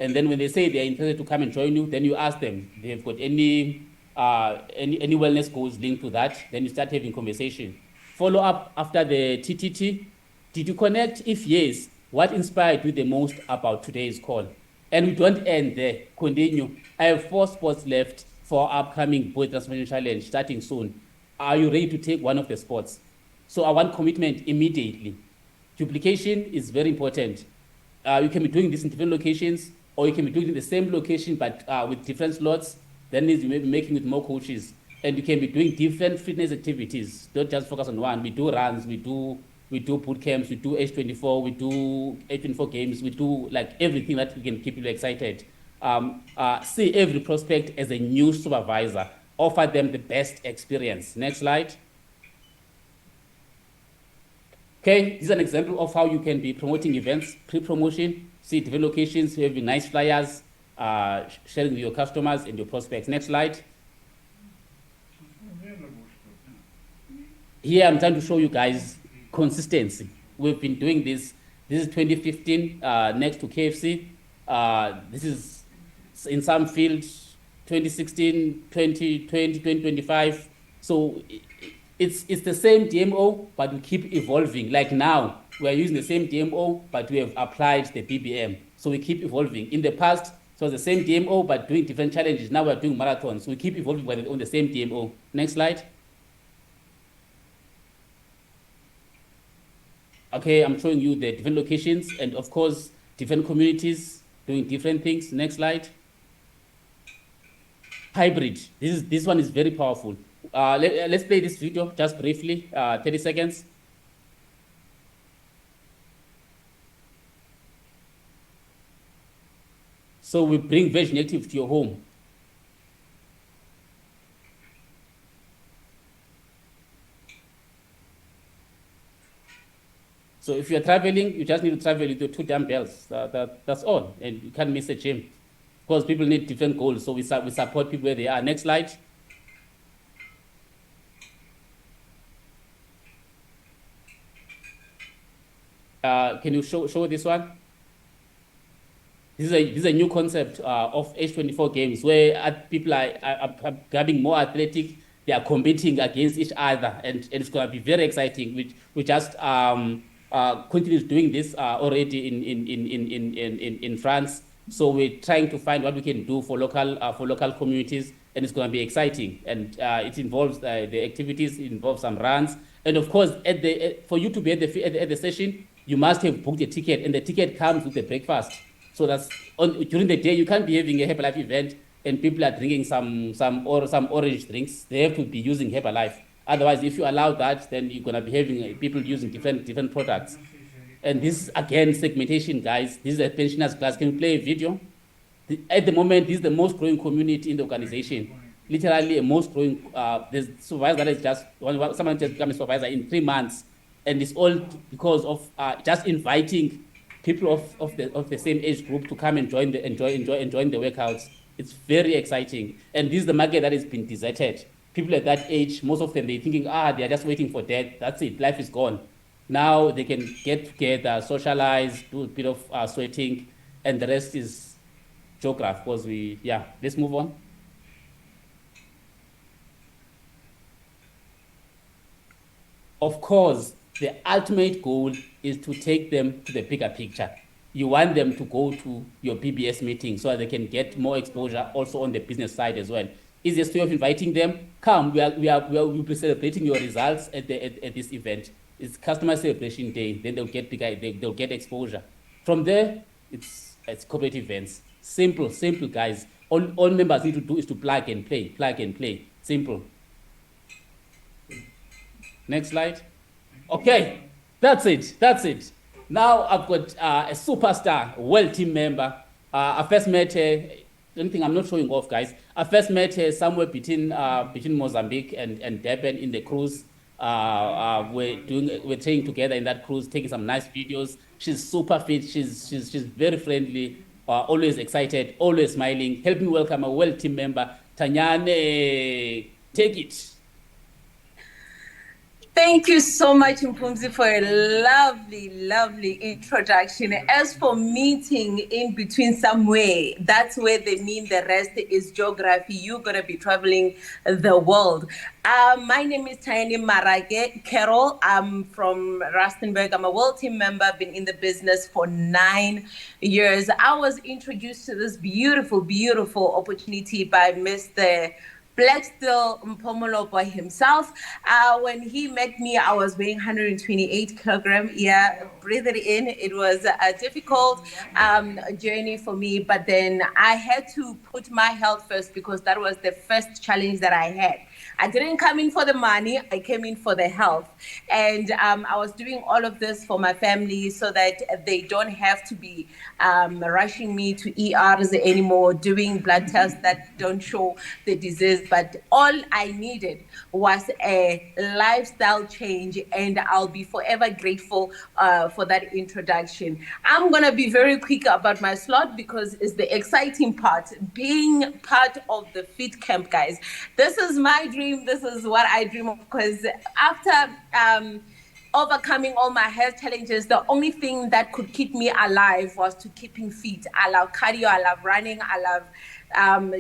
and then when they say they're interested to come and join you, then you ask them, they've got any wellness goals linked to that, then you start having conversation. Follow up after the TTT. Did you connect? If yes, what inspired you the most about today's call? And we don't end there. Continue. I have 4 spots left for upcoming Body Transformation Challenge starting soon. Are you ready to take one of the spots? So I want commitment immediately. Duplication is very important. You can be doing this in different locations, or you can be doing it in the same location but with different slots. That means you may be making with more coaches, and you can be doing different fitness activities. Don't just focus on one. We do runs, we do boot camps, we do H24, we do H24 games, we do like everything that we can keep you excited. See every prospect as a new supervisor. Offer them the best experience. Next slide. Okay, this is an example of how you can be promoting events, pre-promotion. See different locations, having nice flyers, sharing with your customers and your prospects. Next slide. Here I'm trying to show you guys consistency. We've been doing this. This is 2015 next to KFC. This is in some fields 2016, 2020, 2025. So it's the same DMO, but we keep evolving. Like now, we are using the same DMO, but we have applied the BBM. So we keep evolving. In the past, it was the same DMO, but doing different challenges. Now we're doing marathons. So we keep evolving on the same DMO. Next slide. Okay, I'm showing you the different locations and of course, different communities doing different things. Next slide. Hybrid. This one is very powerful. Let's play this video just briefly, 30 seconds. So we bring Virgin Active to your home. So if you're traveling, you just need to travel with your 2 dumbbells. That's all, and you can't miss a gym. Because people need different goals, so we support people where they are. Next slide. Can you show this one? This is a new concept of H24 games where people are becoming more athletic. They are competing against each other, and it's going to be very exciting. We just continue doing this already in France. So we're trying to find what we can do for local communities, and it's going to be exciting. And it involves the activities, it involves some runs, and of course, for you to be at the session, you must have booked a ticket, and the ticket comes with the breakfast. So that's during the day. You can't be having a Herbalife event and people are drinking some orange drinks. They have to be using Herbalife. Otherwise, if you allow that, then you're gonna be having people using different products. And this again segmentation, guys. This is a pensioners class. Can you play a video? At the moment, this is the most growing community in the organization. Literally, a most growing. There's supervisor that is just someone just become a supervisor in 3 months, and it's all because of just inviting people of the same age group to come and join the workouts. It's very exciting, and this is the market that has been deserted. people at that age, most of them, they're thinking, they are just waiting for death. That's it. Life is gone. Now they can get together, socialize, do a bit of sweating, and the rest is geography. Because let's move on. Of course, the ultimate goal is to take them to the bigger picture. You want them to go to your BBS meeting so that they can get more exposure also on the business side as well. Easiest way of inviting them, come, we'll be celebrating your results at this event. It's customer celebration day, then they'll get bigger, they'll get exposure. From there, it's corporate events. Simple, guys. All members need to do is to plug and play. Simple. Next slide. Okay, that's it. Now I've got a superstar, well team member. I first met her, anything I'm not showing off, guys. I first met her somewhere between Mozambique and Durban in the cruise. We're training together in that cruise, taking some nice videos. She's super fit. She's very friendly, always excited, always smiling. Help me welcome a well team member, Tanyane. Take it. Thank you so much, Mpumzi, for a lovely, lovely introduction. As for meeting in between somewhere, that's where they mean the rest is geography. You're going to be traveling the world. My name is Tanyane Marage Carol. I'm from Rustenburg. I'm a World Team member. I've been in the business for 9 years. I was introduced to this beautiful, beautiful opportunity by Mr. Black Steel Mpomolopo himself. When he met me, I was weighing 128 kilograms. Breathe it in. It was a difficult journey for me, but then I had to put my health first because that was the first challenge that I had. I didn't come in for the money, I came in for the health. And I was doing all of this for my family so that they don't have to be rushing me to ERs anymore, doing blood tests that don't show the disease. But all I needed was a lifestyle change, and I'll be forever grateful for that introduction. I'm going to be very quick about my slot because it's the exciting part, being part of the Fit Camp, guys. This is my dream. This is what I dream of, because after overcoming all my health challenges, the only thing that could keep me alive was to keeping fit. I love cardio, I love running, I love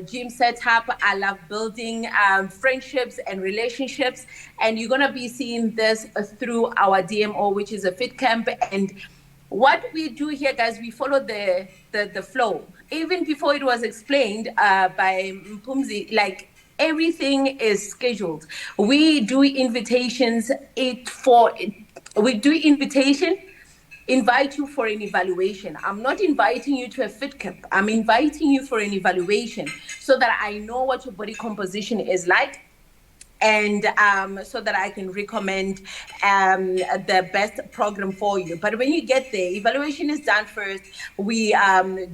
gym setup, I love building friendships and relationships. And you're going to be seeing this through our DMO, which is a Fit Camp. And what we do here, guys, we follow the flow. Even before it was explained by Mpumzi, like, everything is scheduled. We do invitations invite you for an evaluation. I'm not inviting you to a fit camp. I'm inviting you for an evaluation so that I know what your body composition is like, and so that I can recommend the best program for you. But when you get there, evaluation is done first. We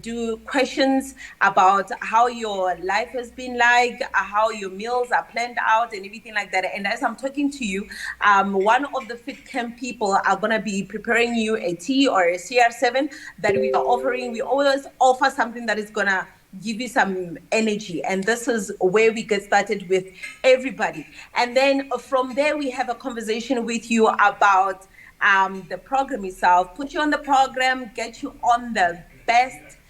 do questions about how your life has been like, how your meals are planned out, and everything like that. And as I'm talking to you, one of the Fit Camp people are going to be preparing you a tea or a CR7 that we are offering. We always offer something that is going to give you some energy, and this is where we get started with everybody. And then from there we have a conversation with you about the program itself, put you on the program, get you on the best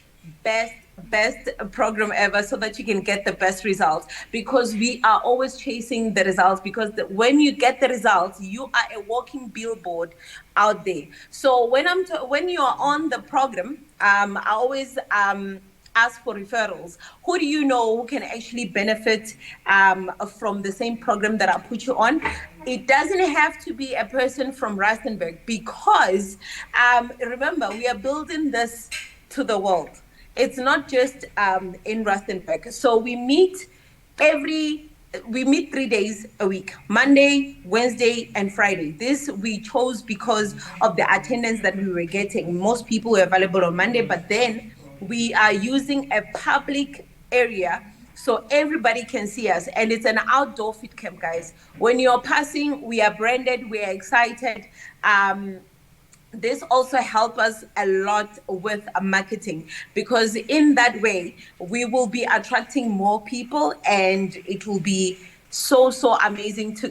program ever so that you can get the best results, because we are always chasing the results, because when you get the results, you are a walking billboard out there. So when you are on the program, I always ask for referrals. Who do you know who can actually benefit from the same program that I put you on? It doesn't have to be a person from Rustenburg, because remember, we are building this to the world. It's not just in Rustenburg. So we meet 3 days a week, Monday, Wednesday, and Friday. This we chose because of the attendance that we were getting. Most people were available on Monday, but then we are using a public area so everybody can see us. And it's an outdoor fit camp, guys. When you're passing, we are branded, we are excited. This also helps us a lot with marketing, because in that way, we will be attracting more people and it will be so amazing to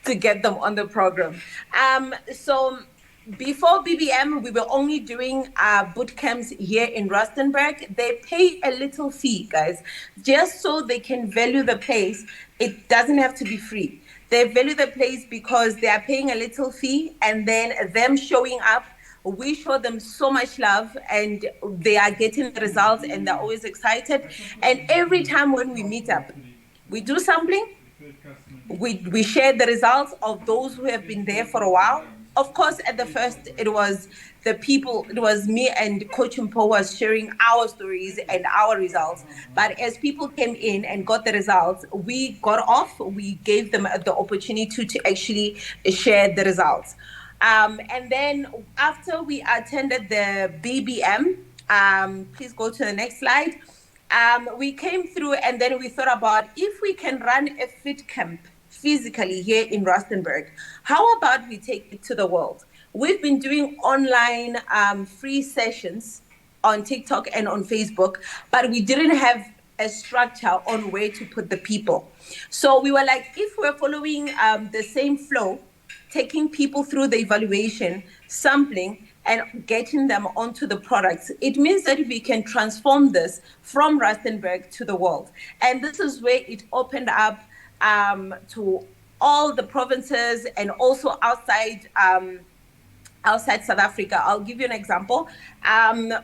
to get them on the program. So before BBM, we were only doing boot camps here in Rustenburg. They pay a little fee, guys, just so they can value the place. It doesn't have to be free. They value the place because they are paying a little fee, and then them showing up, we show them so much love, and they are getting the results, and they're always excited. And every time when we meet up, we do sampling, we share the results of those who have been there for a while. Of course, at the first, it was the people, it was me and Coach Mpo was sharing our stories and our results. But as people came in and got the results, we got off, we gave them the opportunity to actually share the results. And then after we attended the BBM, please go to the next slide. We came through, and then we thought about if we can run a fit camp physically here in Rustenburg, how about we take it to the world? We've been doing online free sessions on TikTok and on Facebook, but we didn't have a structure on where to put the people. So we were like, if we're following the same flow, taking people through the evaluation, sampling, and getting them onto the products, it means that we can transform this from Rustenburg to the world. And this is where it opened up to all the provinces and also outside South Africa. I'll give you an example.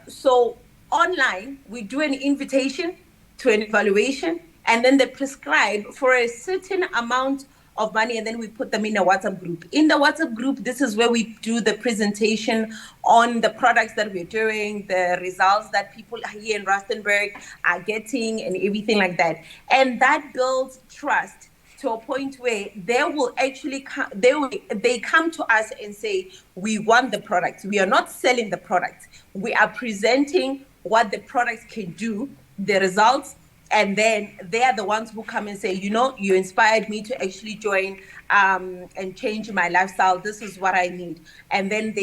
So online, we do an invitation to an evaluation, and then they prescribe for a certain amount of money, and then we put them in a WhatsApp group. In the WhatsApp group, this is where we do the presentation on the products that we're doing, the results that people here in Rustenburg are getting, and everything like that. And that builds trust to a point where they will actually they come to us and say, we want the product. We are not selling the product. We are presenting what the products can do, the results, and then they are the ones who come and say, you know, you inspired me to actually join and change my lifestyle. This is what I need. And then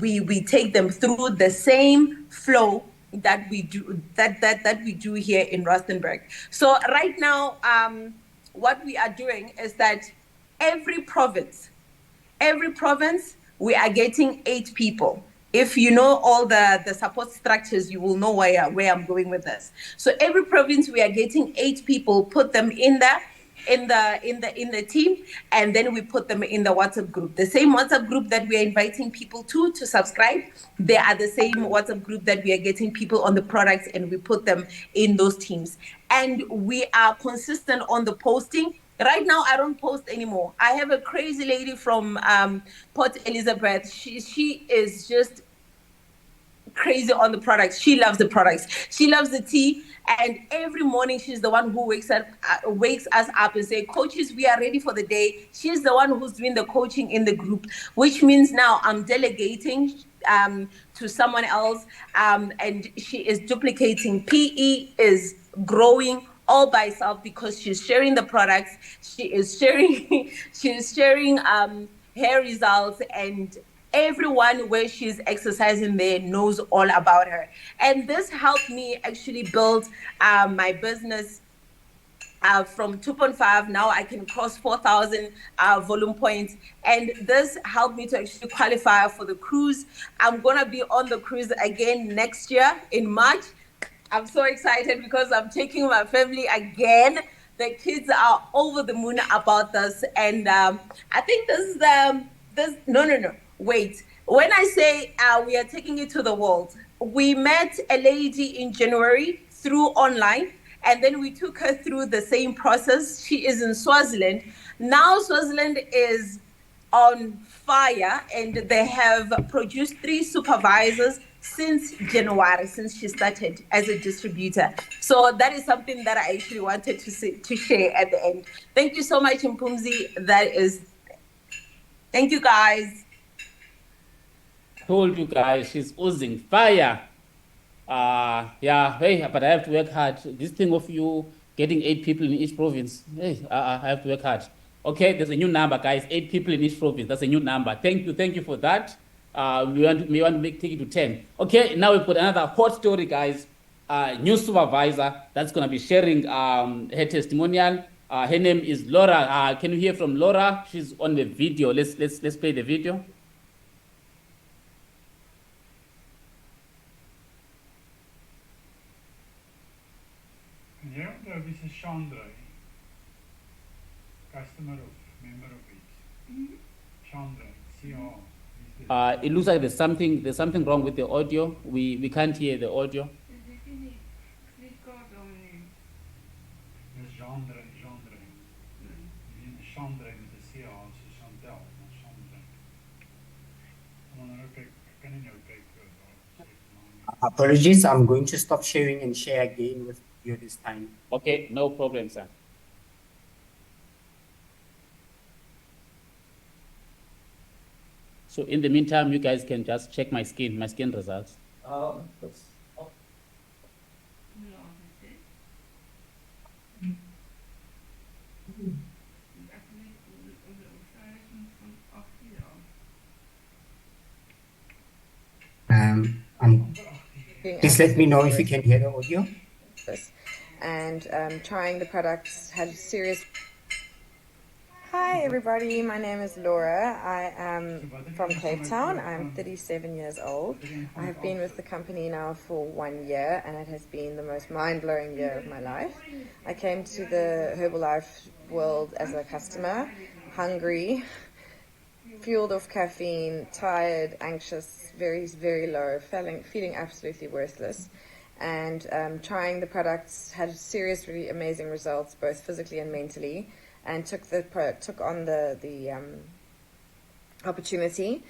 we take them through the same flow that we do that we do here in Rustenburg. So right now, what we are doing is that every province, we are getting 8 people. If you know all the support structures, you will know where I'm going with this. So every province, we are getting 8 people, put them in the team, and then we put them in the WhatsApp group. The same WhatsApp group that we are inviting people to subscribe, they are the same WhatsApp group that we are getting people on the products, and we put them in those teams. And we are consistent on the posting. Right now, I don't post anymore. I have a crazy lady from Port Elizabeth. She is just crazy on the products. She loves the products. She loves the tea. And every morning, she's the one who wakes us up and say, coaches, we are ready for the day. She's the one who's doing the coaching in the group, which means now I'm delegating to someone else, and she is duplicating. PE is growing all by itself because she's sharing the products. She is sharing her results, and everyone where she's exercising there knows all about her. And this helped me actually build my business from 2.5. Now I can cross 4,000 volume points. And this helped me to actually qualify for the cruise. I'm going to be on the cruise again next year in March. I'm so excited because I'm taking my family again. The kids are over the moon about this. And I think no. Wait, when I say we are taking it to the world, we met a lady in January through online, and then we took her through the same process. She is in Swaziland. Now Swaziland is on fire, and they have produced 3 supervisors since January, since she started as a distributor. So that is something that I actually wanted to share at the end. Thank you so much, Mpumzi. Thank you, guys. Told you guys, she's oozing fire. Yeah, hey, but I have to work hard. This thing of you getting 8 people in each province, hey, I have to work hard. Okay, there's a new number, guys. 8 people in each province. That's a new number. Thank you for that. We want to take it to 10. Okay, now we've got another hot story, guys. New supervisor that's going to be sharing her testimonial. Her name is Laura. Can you hear from Laura? She's on the video. Let's play the video. En jy onthou wie se Chandra is? Customer of member of it. Chandra, CR. It looks like there's something wrong with the audio. We can't hear the audio. Dis Chandra. Chandra met 'n CH so Chantel, not Chandra. Dan nou kyk, kan nie nou kyk daar. Apologies, I'm going to stop sharing and share again with you this time. Okay, no problem, sir. So in the meantime, you guys can just check my skin results. Please let me know if you can hear the audio. And trying the products had serious. Hi everybody, my name is Laura. I am from Cape Town. I'm 37 years old. I have been with the company now for 1 year and it has been the most mind-blowing year of my life. I came to the Herbalife world as a customer, hungry, fueled off caffeine, tired, anxious, very, very low, feeling absolutely worthless. And trying the products had serious, really amazing results, both physically and mentally, and took on the opportunity.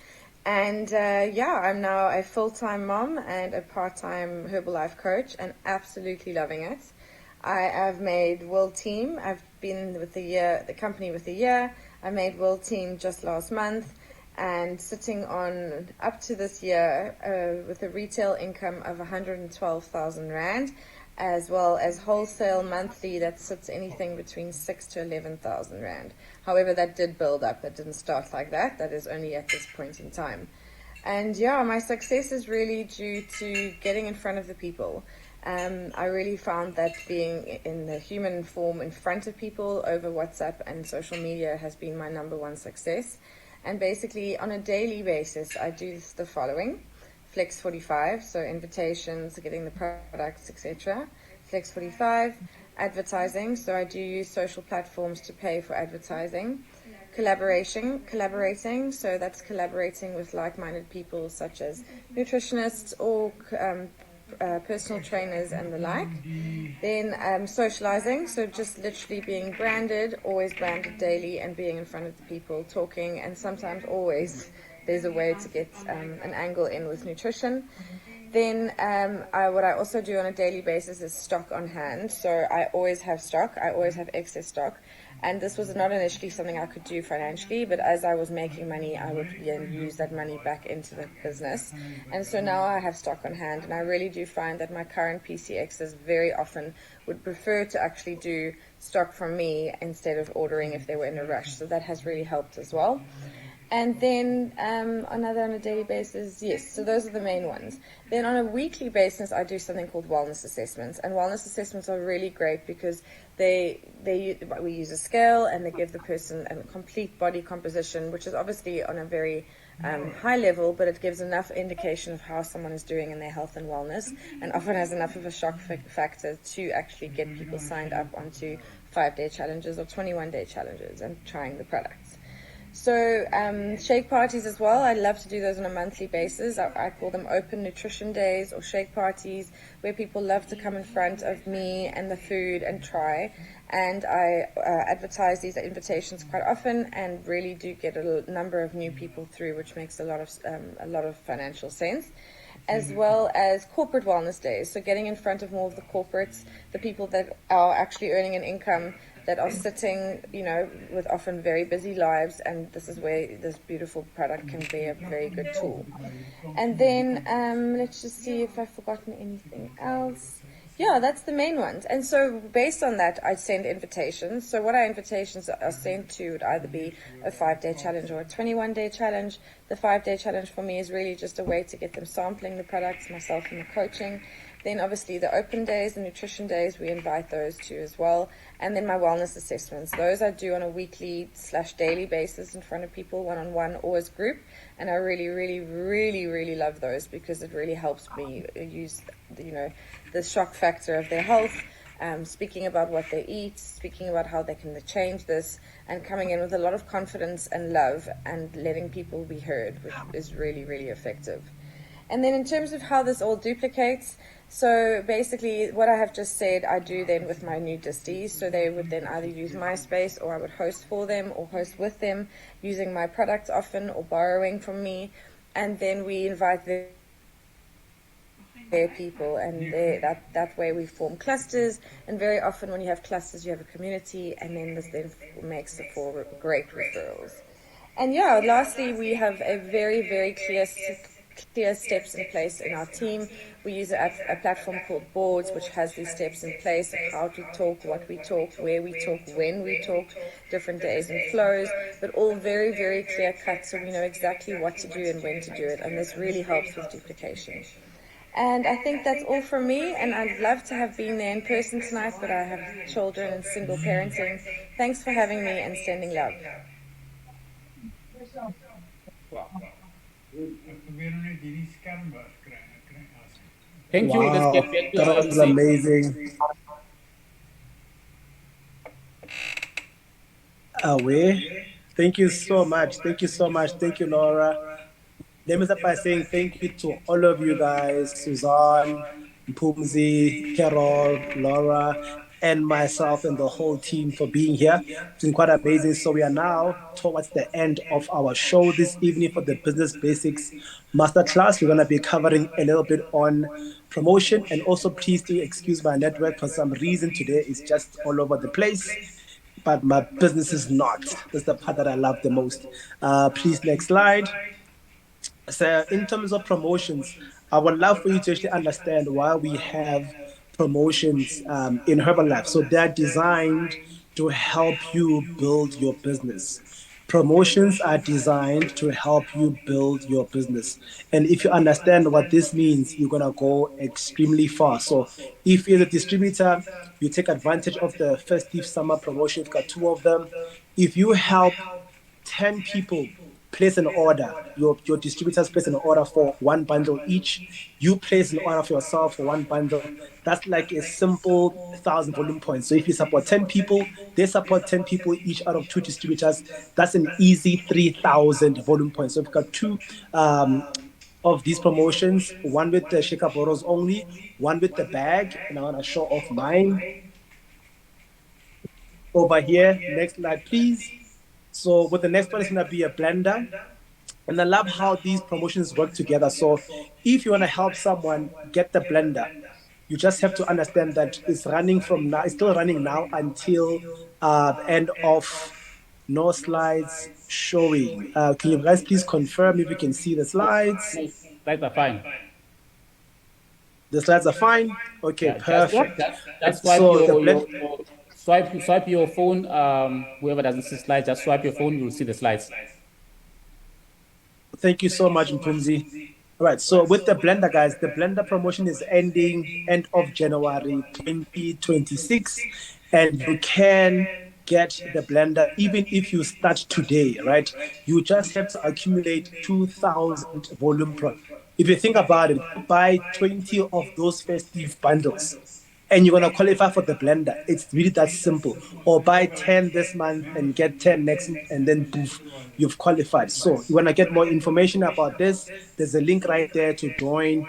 And I'm now a full-time mom and a part-time Herbalife coach, and absolutely loving it. I have made World Team. I've been with the company with a year. I made World Team just last month, and sitting on up to this year with a retail income of 112,000 Rand, as well as wholesale monthly that sits anything between 6 to 11,000 Rand. However, that did build up. That didn't start like that. That is only at this point in time. And yeah, my success is really due to getting in front of the people. I really found that being in the human form in front of people over WhatsApp and social media has been my number one success. And basically on a daily basis, I do the following: Flex 45, so invitations, getting the products, etc. Flex 45, advertising, so I do use social platforms to pay for advertising. Collaborating, so that's collaborating with like-minded people such as nutritionists or personal trainers and the like. Then socializing, so just literally being branded, always branded daily, and being in front of the people, talking, and sometimes always there's a way to get an angle in with nutrition. Then what I also do on a daily basis is stock on hand. So I always have stock. I always have excess stock. And this was not initially something I could do financially, but as I was making money, I would use that money back into the business. And so now I have stock on hand, and I really do find that my current PCXs very often would prefer to actually do stock from me instead of ordering if they were in a rush. So that has really helped as well. And then on a daily basis, yes, so those are the main ones. Then on a weekly basis, I do something called wellness assessments. And wellness assessments are really great because we use a scale and they give the person a complete body composition, which is obviously on a very high level, but it gives enough indication of how someone is doing in their health and wellness, and often has enough of a shock factor to actually get people signed up onto 5-day challenges or 21-day challenges and trying the products. So shake parties as well. I love to do those on a monthly basis. I call them open nutrition days or shake parties, where people love to come in front of me and the food and try. And I advertise these invitations quite often and really do get a number of new people through, which makes a lot of financial sense. As well as corporate wellness days. So getting in front of more of the corporates, the people that are actually earning an income, that are sitting, with often very busy lives, and this is where this beautiful product can be a very good tool. And then let's just see if I've forgotten anything else. Yeah, that's the main ones. And so based on that, I send invitations. So what our invitations are sent to would either be a 5-day challenge or a 21-day challenge. The 5-day challenge for me is really just a way to get them sampling the products, myself and the coaching. Then obviously the open days, the nutrition days, we invite those too as well. And then my wellness assessments. Those I do on a weekly/daily basis in front of people, one-on-one or as group. And I really, really, really, really love those because it really helps me use, the shock factor of their health, speaking about what they eat, speaking about how they can change this, and coming in with a lot of confidence and love and letting people be heard, which is really, really effective. And then in terms of how this all duplicates, so basically what I have just said, I do then with my new disties. So they would then either use my space, or I would host for them or host with them, using my products often or borrowing from me. And then we invite their people, and that way we form clusters. And very often when you have clusters, you have a community, and then this then makes for great referrals. And yeah, lastly, we have a very, very clear steps in place in our team. We use a platform called Boards, which has these steps in place of how to talk, what we talk, where we talk, when we talk, different days and flows, but all very, very clear cut, so we know exactly what to do and when to do it. And this really helps with duplication. And I think that's all from me, and I'd love to have been there in person tonight, but I have children and single parenting. Thanks for having me, and sending love. Thank you. Let's Wow, get back to that our was MC. amazing. Away. Thank you so much. Thank you so much. Thank you, Laura. Let me start by saying thank you to all of you guys, Suzanne, Mpumzi, Carol, Laura, and myself and the whole team for being here. It's been quite amazing. So we are now towards the end of our show this evening for the Business Basics Masterclass. We're going to be covering a little bit on promotion, and also please do excuse my network. For some reason today it's just all over the place, but my business is not. That's the part that I love the most. Please, next slide. So in terms of promotions, I would love for you to actually understand why we have promotions in Herbalife. So they're designed to help you build your business. Promotions are designed to help you build your business. And if you understand what this means, you're going to go extremely far. So if you're the distributor, you take advantage of the festive summer promotion. You've got two of them. If you help 10 people place an order, your distributors place an order for one bundle each, you place an order for yourself for one bundle, that's like a simple 1,000 volume points. So if you support 10 people, they support 10 people each out of two distributors, that's an easy 3,000 volume points. So we've got two of these promotions, one with the shaker bottles only, one with the bag, and I want to show off mine over here. Next slide, please. So with the next one, it's going to be a blender. And I love how these promotions work together. So if you want to help someone get the blender, you just have to understand that it's running from now, it's still running now until the end of no slides showing. Can you guys please confirm if you can see the slides? Nice. Slides are fine. The slides are fine? Okay, Yeah, just perfect. just swipe So the your blend. swipe your phone. Whoever doesn't see slides, just swipe your phone. You'll see the slides. Thank you so much, Mpumzi. All right, so with the blender, guys, the blender promotion is ending end of January 2026, and you can get the blender even if you start today, right? You just have to accumulate 2,000 volume pro. If you think about it, buy 20 of those festive bundles and you're going to qualify for the blender. It's really that simple. Or buy 10 this month and get 10 next month, and then poof, you've qualified. So you want to get more information about this, there's a link right there to join,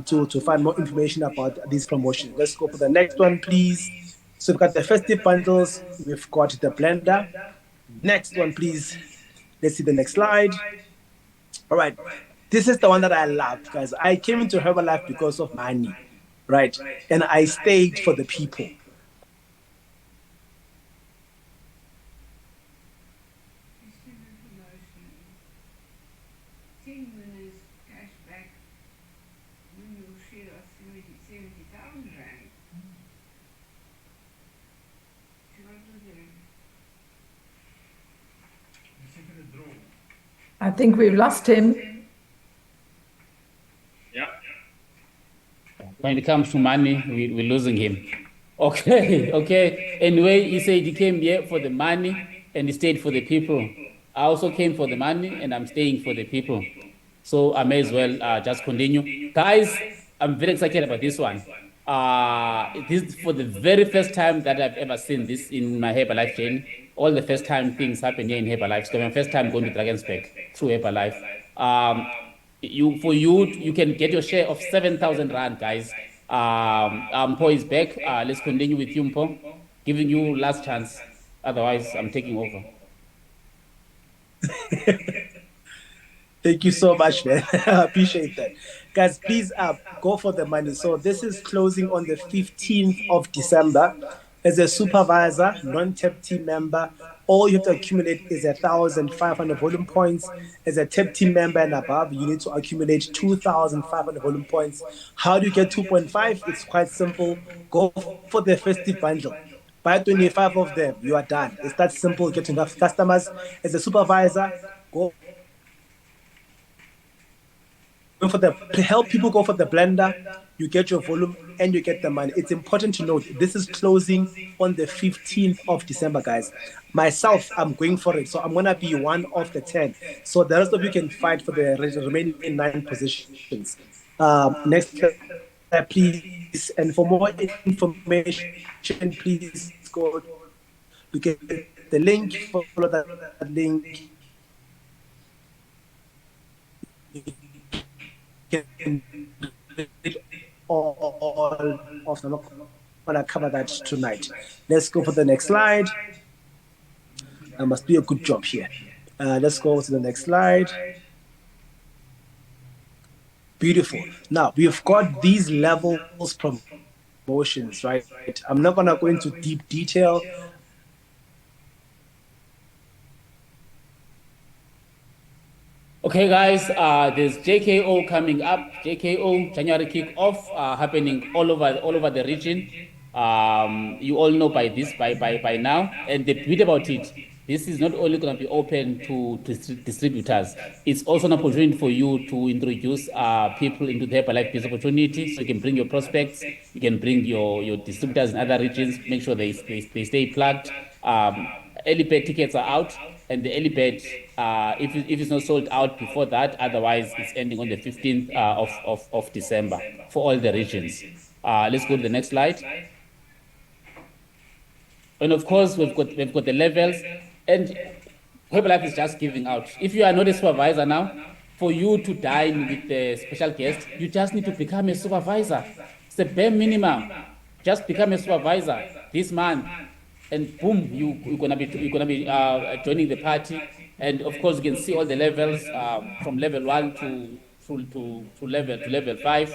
to find more information about these promotions. Let's go for the next one, please. So we've got the festive bundles, we've got the blender. Next one, please. Let's see the next slide. All right. This is the one that I love, guys. I came into Herbalife because of money, right? And I stayed for the people. I think we've lost him. Yeah. when it comes to money, we're losing him. Okay, okay. Anyway, he said he came here for the money and he stayed for the people. I also came for the money and I'm staying for the people. So I may as well just continue. Guys, I'm very excited about this one. This is for the very first time that I've ever seen this in my Herbalife journey. All the first time things happen here in Herbalife. So my first time going to Drakensberg through Herbalife. You can get your share of 7,000 rand, guys. Mpo is back. Let's continue with you, Mpo. Giving you last chance. Otherwise, I'm taking over. Thank you so much, man. I appreciate that. Guys, please go for the money. So this is closing on the 15th of December. As a supervisor, non-TEP team member, all you have to accumulate is 1,500 volume points. As a TEP team member and above, you need to accumulate 2,500 volume points. How do you get 2.5? It's quite simple. Go for the festive bundle. Buy 25 of them. You are done. It's that simple. Get enough customers. As a supervisor, go for the help people go for the blender, you get your volume and you get the money. It's important to note this is closing on the 15th of December, guys. Myself, I'm going for it. So I'm gonna be one of the 10. So the rest of you can fight for the remaining 9 positions. Next slide, please. And for more information, please go look at the link, follow that link. Can all of them. I'm gonna cover that tonight. Let's go for the next slide. I must do a good job here. Let's go to the next slide. Beautiful. Now we've got these levels promotions, right? I'm not gonna go into deep detail. Okay, guys, there's JKO coming up. JKO January kickoff happening all over the region. You all know by now. And the beauty about it, this is not only going to be open to distributors. It's also an opportunity for you to introduce people into the Herbalife business opportunity. So you can bring your prospects, you can bring your distributors in other regions. Make sure they stay plugged. Early bird tickets are out, and the early bird, if it's not sold out before that, otherwise it's ending on the 15th of December for all the regions. Let's go to the next slide. And of course, we've got the levels, and Herbalife is just giving out. If you are not a supervisor now, for you to dine with the special guest, you just need to become a supervisor. It's the bare minimum. Just become a supervisor this month, and boom, you're gonna be joining the party. And of course, you can see all the levels from level 1 to level 5.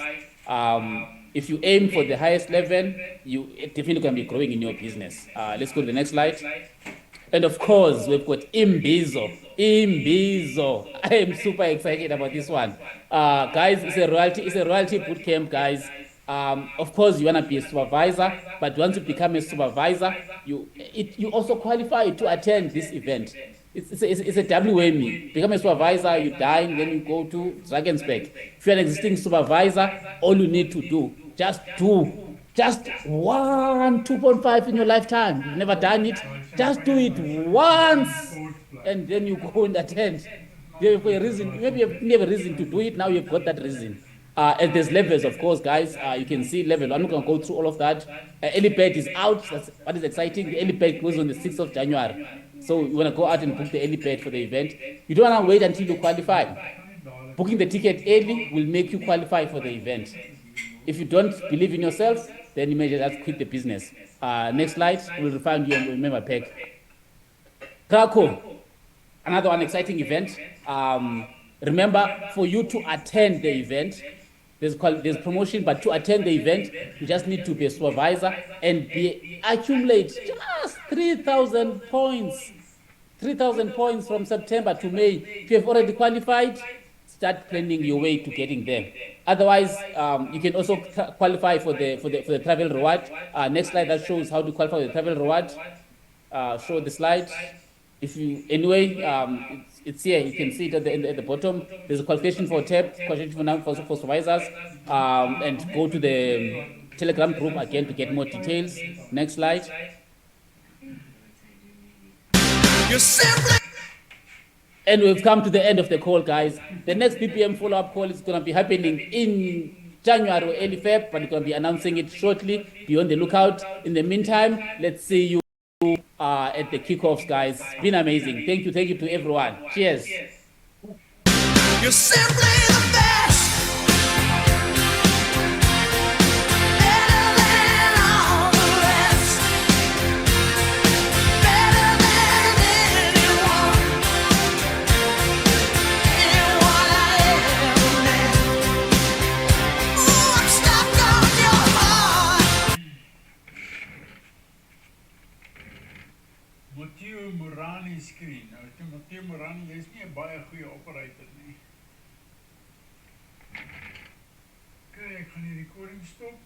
If you aim for the highest level, you definitely gonna be growing in your business. Let's go to the next slide. And of course, we've got Imbizo. Imbizo. I am super excited about this one. Guys, it's a royalty boot camp, guys. Of course, you want to be a supervisor, but once you become a supervisor, you also qualify to attend this event. It's a double whammy. Become a supervisor, you dine, then you go to Drakensberg. If you're an existing supervisor, all you need to do, just 2.5 in your lifetime. You've never done it. Just do it once, and then you go and attend. You have a reason. Maybe you have a reason to do it. Now you've got that reason. And there's levels, of course, guys. You can see level. I'm not going to go through all of that. Elipad is out. That's what is exciting. The Elipad goes on the 6th of January. So you want to go out and book the Elipad for the event. You don't want to wait until you qualify. Booking the ticket early will make you qualify for the event. If you don't believe in yourself, then you may just quit the business. Next slide, we'll refine your member pack. Krakow, another one exciting event. Remember, for you to attend the event, there's promotion, but to attend the event, you just need to be a supervisor and accumulate just 3,000 points. 3,000 points from September to May. If you have already qualified, start planning your way to getting there. Otherwise, you can also qualify for the travel reward. Next slide that shows how to qualify for the travel reward. Show the slide. if you anyway, it's here. You can see it at the bottom. There's a qualification for TAP, qualification for supervisors, and go to the Telegram group again to get more details. Next slide. And we've come to the end of the call, guys. The next BPM follow-up call is going to be happening in January or early Feb, but we're going to be announcing it shortly. Be on the lookout. In the meantime, let's see you at the kickoffs, guys. It's been amazing. Thank you to everyone. Cheers. You're simply the best. Better than all the rest. Better than anyone. Anyone I ever met. Ooh, I'm stuck on your heart. Matteo Morani screen. Nou, Matteo Morani is nie 'n baie goeie operator nie. Okay, ek gaan die recording stop.